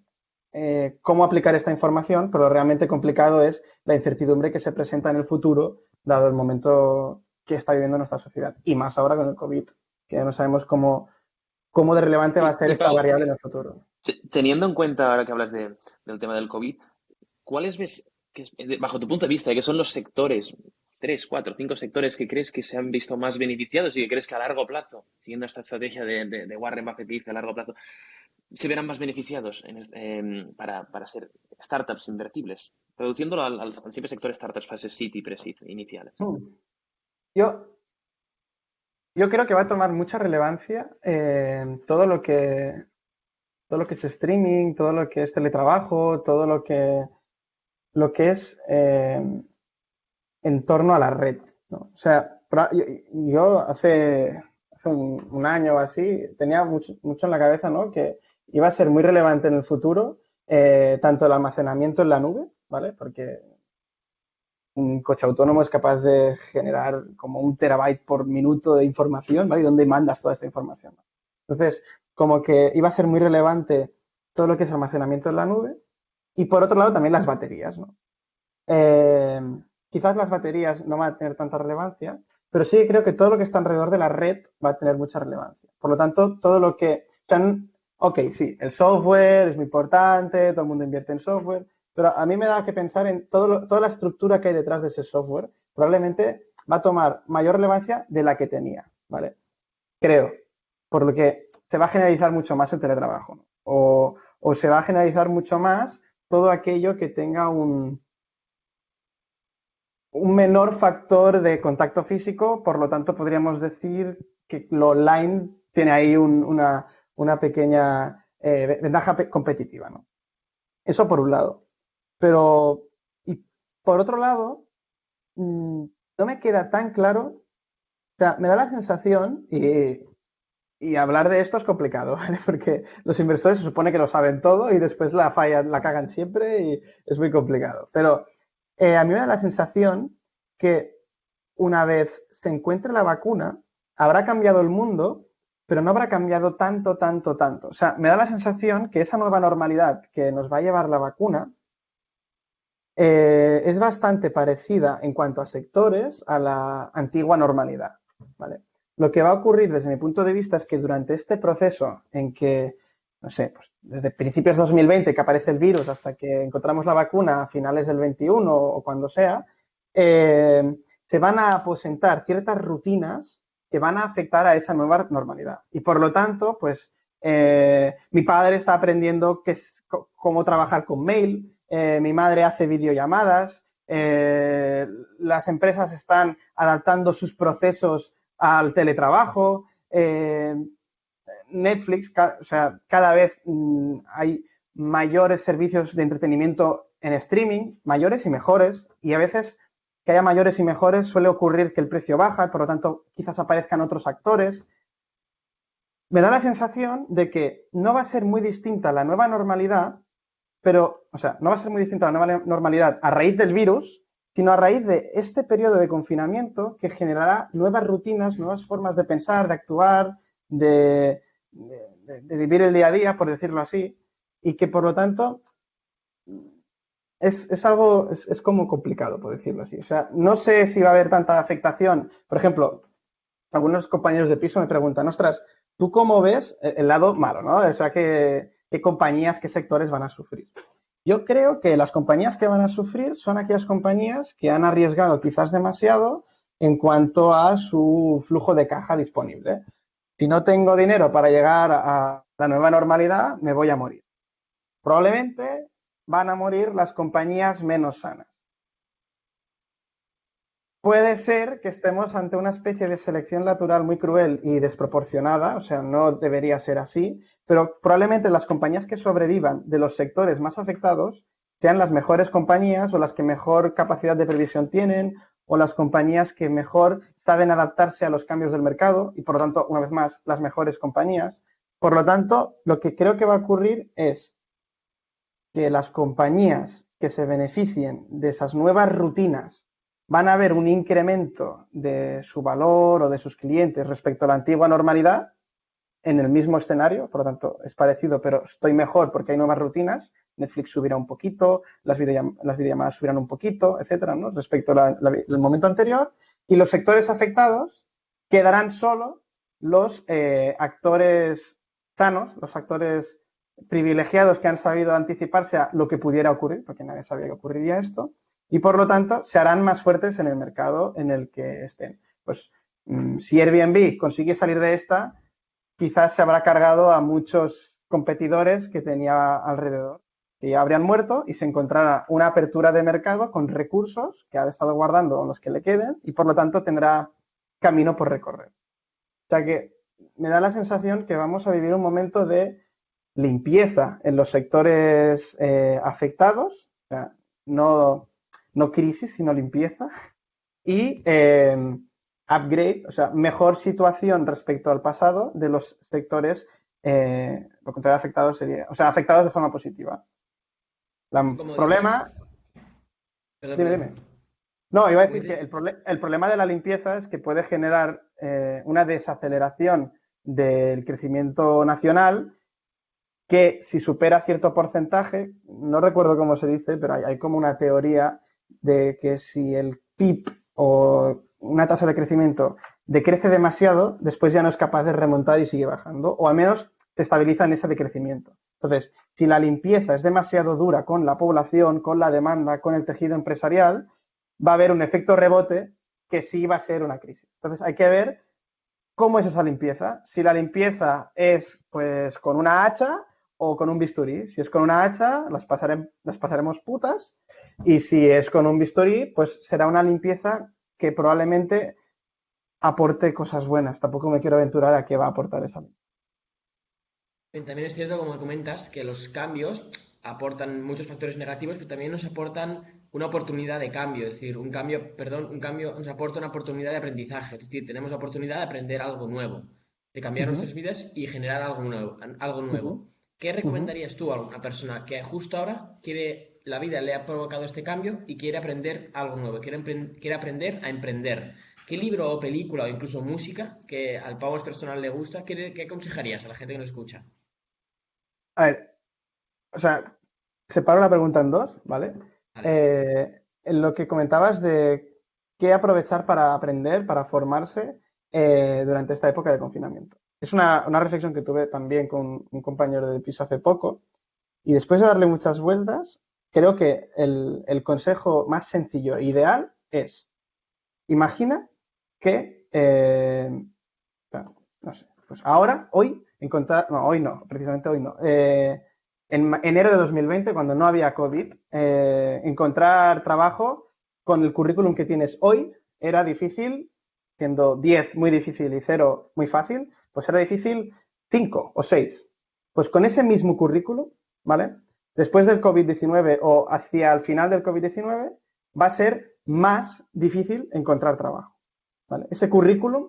cómo aplicar esta información, pero realmente complicado es la incertidumbre que se presenta en el futuro, dado el momento que está viviendo nuestra sociedad. Y más ahora con el COVID, que no sabemos cómo de relevante va a ser Y esta Pau, variable en el futuro. teniendo en cuenta ahora que hablas del tema del COVID, ¿cuáles ves, bajo tu punto de vista, que son los sectores, tres, cuatro, cinco sectores que crees que se han visto más beneficiados y que crees que a largo plazo, siguiendo esta estrategia de Warren Buffett que dice a largo plazo, se verán más beneficiados para ser startups invertibles? Reduciéndolo al siempre sector startups, fases seed y pre-seed iniciales. Yo, yo creo que va a tomar mucha relevancia todo lo que es streaming, todo lo que es teletrabajo, todo lo que es en torno a la red, ¿no? O sea, yo hace un año o así tenía mucho en la cabeza, ¿no? Que iba a ser muy relevante en el futuro tanto el almacenamiento en la nube, ¿vale? Porque un coche autónomo es capaz de generar como 1 terabyte por minuto de información, ¿vale? ¿Y dónde mandas toda esta información? Entonces, como que iba a ser muy relevante todo lo que es almacenamiento en la nube y por otro lado también las baterías, ¿no? Eh, Quizás las baterías no van a tener tanta relevancia, pero sí creo que todo lo que está alrededor de la red va a tener mucha relevancia. Por lo tanto, todo lo que... O sea, ok, sí, el software es muy importante, todo el mundo invierte en software, pero a mí me da que pensar en toda la estructura que hay detrás de ese software. Probablemente va a tomar mayor relevancia de la que tenía, ¿vale? Creo. Por lo que se va a generalizar mucho más el teletrabajo, ¿no? O se va a generalizar mucho más todo aquello que tenga un menor factor de contacto físico, por lo tanto podríamos decir que lo online tiene ahí una pequeña ventaja competitiva, ¿no? Eso por un lado. Pero, y por otro lado, no me queda tan claro, o sea, me da la sensación, y hablar de esto es complicado, ¿vale? Porque los inversores se supone que lo saben todo y después la cagan siempre y es muy complicado. Pero a mí me da la sensación que una vez se encuentre la vacuna, habrá cambiado el mundo, pero no habrá cambiado tanto, tanto, tanto. O sea, me da la sensación que esa nueva normalidad que nos va a llevar la vacuna es bastante parecida en cuanto a sectores a la antigua normalidad, ¿vale? lo que va a ocurrir desde mi punto de vista es que durante este proceso en que, no sé, pues desde principios de 2020 que aparece el virus hasta que encontramos la vacuna a finales del 21 o cuando sea, se van a aposentar ciertas rutinas que van a afectar a esa nueva normalidad. Y por lo tanto, pues mi padre está aprendiendo cómo trabajar con mail, mi madre hace videollamadas, las empresas están adaptando sus procesos al teletrabajo, Netflix, o sea, cada vez hay mayores servicios de entretenimiento en streaming, mayores y mejores, y a veces que haya mayores y mejores suele ocurrir que el precio baja, por lo tanto quizás aparezcan otros actores. Me da la sensación de que no va a ser muy distinta la nueva normalidad, pero, o sea, no va a ser muy distinta la nueva normalidad a raíz del virus, sino a raíz de este periodo de confinamiento que generará nuevas rutinas, nuevas formas de pensar, de actuar, de vivir el día a día, por decirlo así, y que por lo tanto es algo, es como complicado, por decirlo así. O sea, no sé si va a haber tanta afectación. Por ejemplo, algunos compañeros de piso me preguntan, ostras, ¿tú cómo ves el lado malo, ¿no? O sea, ¿qué compañías, qué sectores van a sufrir? Yo creo que las compañías que van a sufrir son aquellas compañías que han arriesgado quizás demasiado en cuanto a su flujo de caja disponible. Si no tengo dinero para llegar a la nueva normalidad, me voy a morir. Probablemente van a morir las compañías menos sanas. Puede ser que estemos ante una especie de selección natural muy cruel y desproporcionada, o sea, no debería ser así, pero probablemente las compañías que sobrevivan de los sectores más afectados sean las mejores compañías o las que mejor capacidad de previsión tienen o las compañías que mejor saben adaptarse a los cambios del mercado y, por lo tanto, una vez más, las mejores compañías. Por lo tanto, lo que creo que va a ocurrir es que las compañías que se beneficien de esas nuevas rutinas van a ver un incremento de su valor o de sus clientes respecto a la antigua normalidad en el mismo escenario, por lo tanto es parecido, pero estoy mejor porque hay nuevas rutinas. Netflix subirá un poquito, las videollamadas subirán un poquito, etcétera, ¿no? Respecto al momento anterior. Y los sectores afectados quedarán solo los actores sanos, los actores privilegiados que han sabido anticiparse a lo que pudiera ocurrir, porque nadie sabía que ocurriría esto, y por lo tanto se harán más fuertes en el mercado en el que estén. Pues si Airbnb consigue salir de esta, quizás se habrá cargado a muchos competidores que tenía alrededor, que ya habrían muerto y se encontrará una apertura de mercado con recursos que ha estado guardando los que le queden y por lo tanto tendrá camino por recorrer. O sea que me da la sensación que vamos a vivir un momento de limpieza en los sectores afectados, o sea, no crisis, sino limpieza, y upgrade, o sea, mejor situación respecto al pasado de los sectores, lo contrario, afectados sería, o sea, afectados de forma positiva. El problema... Dime. No, iba a decir que el problema de la limpieza es que puede generar una desaceleración del crecimiento nacional que si supera cierto porcentaje, no recuerdo cómo se dice, pero hay como una teoría de que si el PIB o una tasa de crecimiento decrece demasiado, después ya no es capaz de remontar y sigue bajando, o al menos se estabiliza en ese decrecimiento. Entonces, si la limpieza es demasiado dura con la población, con la demanda, con el tejido empresarial, va a haber un efecto rebote que sí va a ser una crisis. Entonces, hay que ver cómo es esa limpieza. Si la limpieza es pues con una hacha o con un bisturí. Si es con una hacha, las pasaremos putas. Y si es con un bisturí, pues será una limpieza que probablemente aporte cosas buenas. Tampoco me quiero aventurar a qué va a aportar esa limpieza. También es cierto, como comentas, que los cambios aportan muchos factores negativos, pero también nos aportan una oportunidad de cambio, es decir, un cambio nos aporta una oportunidad de aprendizaje, es decir, tenemos la oportunidad de aprender algo nuevo, de cambiar nuestras vidas y generar algo nuevo, algo nuevo. ¿Qué recomendarías tú a una persona que justo ahora la vida le ha provocado este cambio y quiere aprender algo nuevo, quiere aprender a emprender? ¿Qué libro o película o incluso música que al Pau personal le gusta, qué aconsejarías a la gente que nos escucha? A ver, o sea, separo la pregunta en dos, ¿vale? Vale. En lo que comentabas de qué aprovechar para aprender, para formarse, durante esta época de confinamiento. Es una reflexión que tuve también con un compañero de piso hace poco y después de darle muchas vueltas, creo que el consejo más sencillo e ideal es, imagina que, no sé, pues ahora, hoy, precisamente hoy no, en enero de 2020, cuando no había COVID, encontrar trabajo con el currículum que tienes hoy era difícil, siendo 10 muy difícil y 0 muy fácil, pues era difícil 5 o 6. Pues con ese mismo currículum, ¿vale? Después del COVID-19 o hacia el final del COVID-19, va a ser más difícil encontrar trabajo, ¿vale? Ese currículum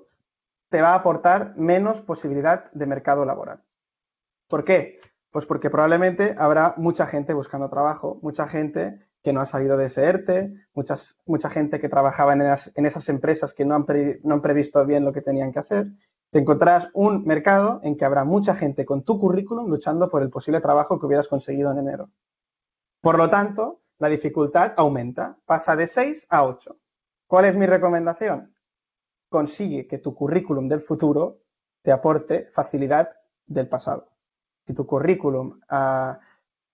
te va a aportar menos posibilidad de mercado laboral. ¿Por qué? Pues porque probablemente habrá mucha gente buscando trabajo, mucha gente que no ha salido de ese ERTE, mucha gente que trabajaba en esas empresas que no han previsto bien lo que tenían que hacer. Te encontrarás un mercado en que habrá mucha gente con tu currículum luchando por el posible trabajo que hubieras conseguido en enero. Por lo tanto, la dificultad aumenta, pasa de 6 a 8. ¿Cuál es mi recomendación? Consigue que tu currículum del futuro te aporte facilidad del pasado. Si tu currículum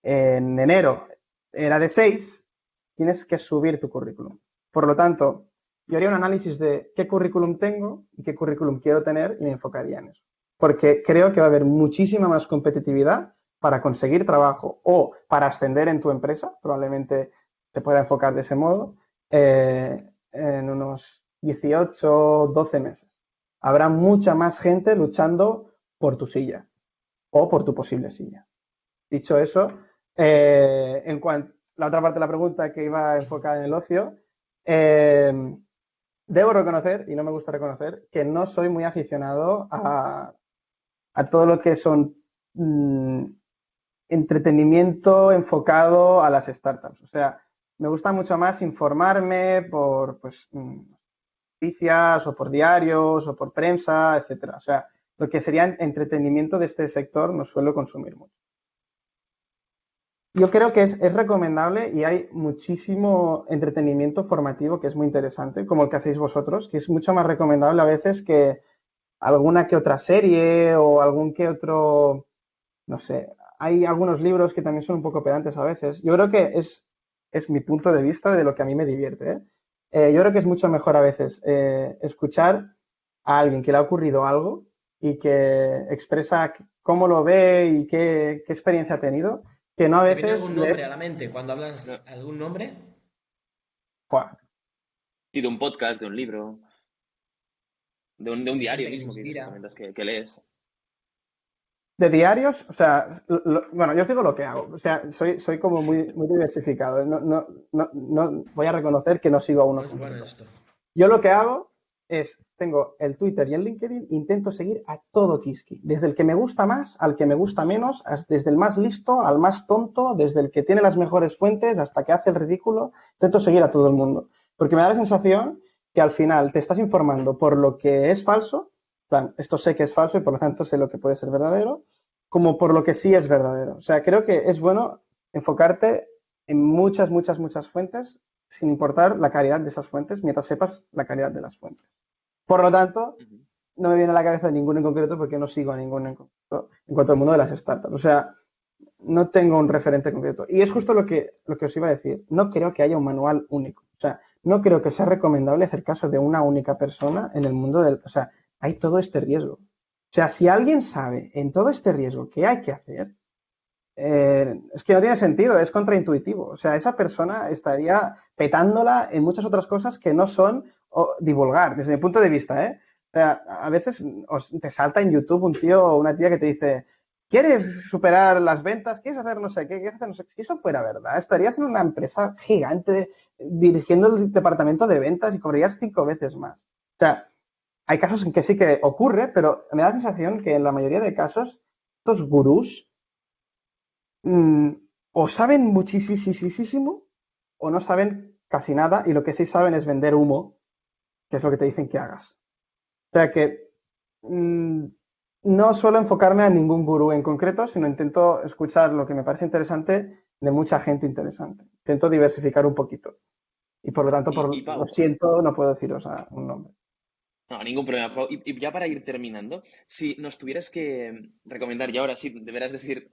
en enero era de 6, tienes que subir tu currículum. Por lo tanto, yo haría un análisis de qué currículum tengo y qué currículum quiero tener y me enfocaría en eso. Porque creo que va a haber muchísima más competitividad para conseguir trabajo o para ascender en tu empresa, probablemente se pueda enfocar de ese modo, en unos 18, 12 meses. Habrá mucha más gente luchando por tu silla o por tu posible silla. Dicho eso, en cuanto la otra parte de la pregunta que iba enfocada en el ocio, debo reconocer, y no me gusta reconocer, que no soy muy aficionado a todo lo que son entretenimiento enfocado a las startups. O sea, me gusta mucho más informarme por noticias o por diarios o por prensa, etcétera. O sea, lo que sería entretenimiento de este sector no suelo consumir mucho. Yo creo que es recomendable y hay muchísimo entretenimiento formativo que es muy interesante, como el que hacéis vosotros, que es mucho más recomendable a veces que alguna que otra serie o algún que otro, no sé, hay algunos libros que también son un poco pedantes a veces. Yo creo que es mi punto de vista de lo que a mí me divierte, ¿eh? Yo creo que es mucho mejor a veces escuchar a alguien que le ha ocurrido algo y que expresa cómo lo ve y qué experiencia ha tenido, que no a ¿Te viene veces... algún nombre a la mente cuando hablas algún nombre? Buah, Y de un podcast, de un libro, de un diario Gente que te mismo que inspira. comentas que lees. de diarios, o sea, bueno, yo os digo lo que hago. O sea, soy como muy diversificado. No voy a reconocer que no sigo a uno No es bueno concreto. esto. Yo lo que hago es, tengo el Twitter y el LinkedIn, intento seguir a todo Kiski, desde el que me gusta más al que me gusta menos, desde el más listo al más tonto, desde el que tiene las mejores fuentes hasta que hace el ridículo, intento seguir a todo el mundo, porque me da la sensación que al final te estás informando por lo que es falso, en plan, esto sé que es falso y por lo tanto sé lo que puede ser verdadero, como por lo que sí es verdadero. O sea, creo que es bueno enfocarte en muchas fuentes sin importar la calidad de esas fuentes, mientras sepas la calidad de las fuentes. Por lo tanto, no me viene a la cabeza ninguno en concreto porque no sigo a ninguno en concreto en cuanto al mundo de las startups. O sea, no tengo un referente concreto. Y es justo lo que os iba a decir. No creo que haya un manual único. O sea, no creo que sea recomendable hacer caso de una única persona en el mundo del... O sea, hay todo este riesgo. O sea, si alguien sabe en todo este riesgo qué hay que hacer, es que no tiene sentido, es contraintuitivo. O sea, esa persona estaría petándola en muchas otras cosas que no son divulgar, desde mi punto de vista, ¿eh? O sea, a veces te salta en YouTube un tío o una tía que te dice, ¿quieres superar las ventas? ¿Quieres hacer no sé qué? ¿Quieres hacer no sé qué? Si eso fuera verdad, estarías en una empresa gigante dirigiendo el departamento de ventas y cobrarías 5 veces más. O sea, hay casos en que sí que ocurre, pero me da la sensación que en la mayoría de casos estos gurús o saben muchísimo o no saben casi nada y lo que sí saben es vender humo, que es lo que te dicen que hagas. O sea que no suelo enfocarme a ningún gurú en concreto, sino intento escuchar lo que me parece interesante de mucha gente interesante. Intento diversificar un poquito. Y por lo tanto, Y Pau, lo siento, no puedo deciros un nombre. No, ningún problema, Pau. Y ya para ir terminando, si nos tuvieras que recomendar, y ahora sí deberás decir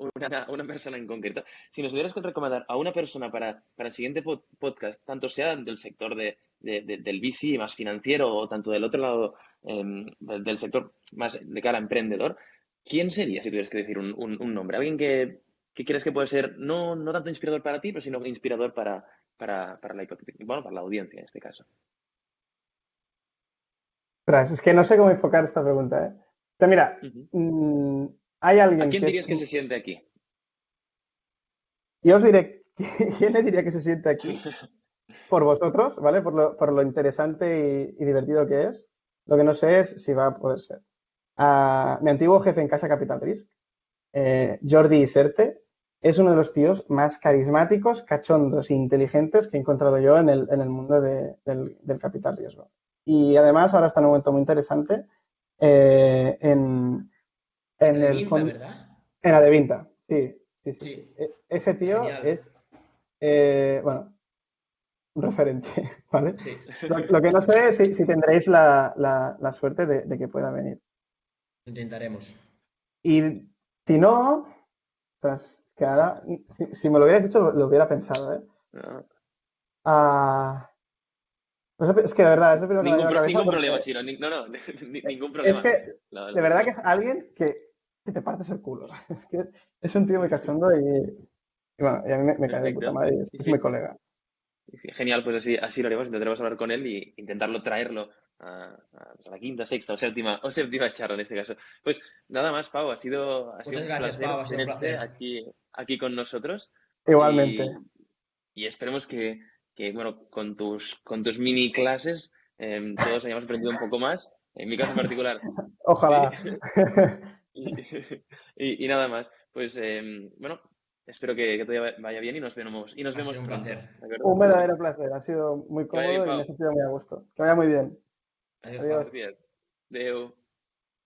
una persona en concreto, si nos tuvieras que recomendar a una persona para el siguiente podcast, tanto sea del sector del VC más financiero o tanto del otro lado del sector más de cara a emprendedor, ¿quién sería si tuvieras que decir un nombre? Alguien que crees que puede ser no tanto inspirador para ti, pero sino inspirador para bueno, para la audiencia en este caso. Ostras, es que no sé cómo enfocar esta pregunta, ¿eh? O sea, mira, Ujú. mm, hay ¿A alguien quién que es... dirías que se siente aquí? Yo os diré, ¿quién le diría que se siente aquí? Por vosotros, ¿vale? Por lo interesante y divertido que es. Lo que no sé es si va a poder ser. Mi antiguo jefe en Casa Capital Risk, Jordi Iserte, es uno de los tíos más carismáticos, cachondos e inteligentes que he encontrado yo en el mundo del capital riesgo. Y además ahora está en un momento muy interesante eh, en, En en el el Vinta, fondo, ¿verdad? en la de Vinta. Sí, sí, sí, sí. Sí, Ese tío genial. es, bueno, un referente, ¿vale? Sí, Lo que no sé es si tendréis la suerte de que pueda venir. intentaremos. Y si no, pues que ahora, si me lo hubieras dicho, lo hubiera pensado, ¿eh? No, Ah, pues es que de verdad, es lo primero que me ha venido a la cabeza ningún problema, porque Siro. No, ningún es problema. que de verdad que es alguien que te partes el culo. Es que es un tío muy cachondo y bueno, y a mí me cae de puta Perfecto. madre y Y es mi sí, colega. sí, genial, pues así lo haremos. Intentaremos hablar con él y intentarlo traerlo pues a la quinta, sexta o séptima charla en este caso. Pues nada más, Pau, ha sido Muchas un gracias, Pau, placer ha sido un tenerte placer. aquí con nosotros Igualmente. y esperemos bueno, con tus mini clases todos hayamos aprendido un poco más. En mi caso particular, sí. Ojalá. Y, y nada más. Pues bueno, espero que todo vaya bien y nos Ha vemos sido un pronto, placer. ¿de acuerdo? Un verdadero placer. Ha sido muy Que vaya bien, cómodo y me he Pau. sentido muy a gusto. Que vaya muy bien. Adiós, Pau. Adiós. Gracias. Adeu.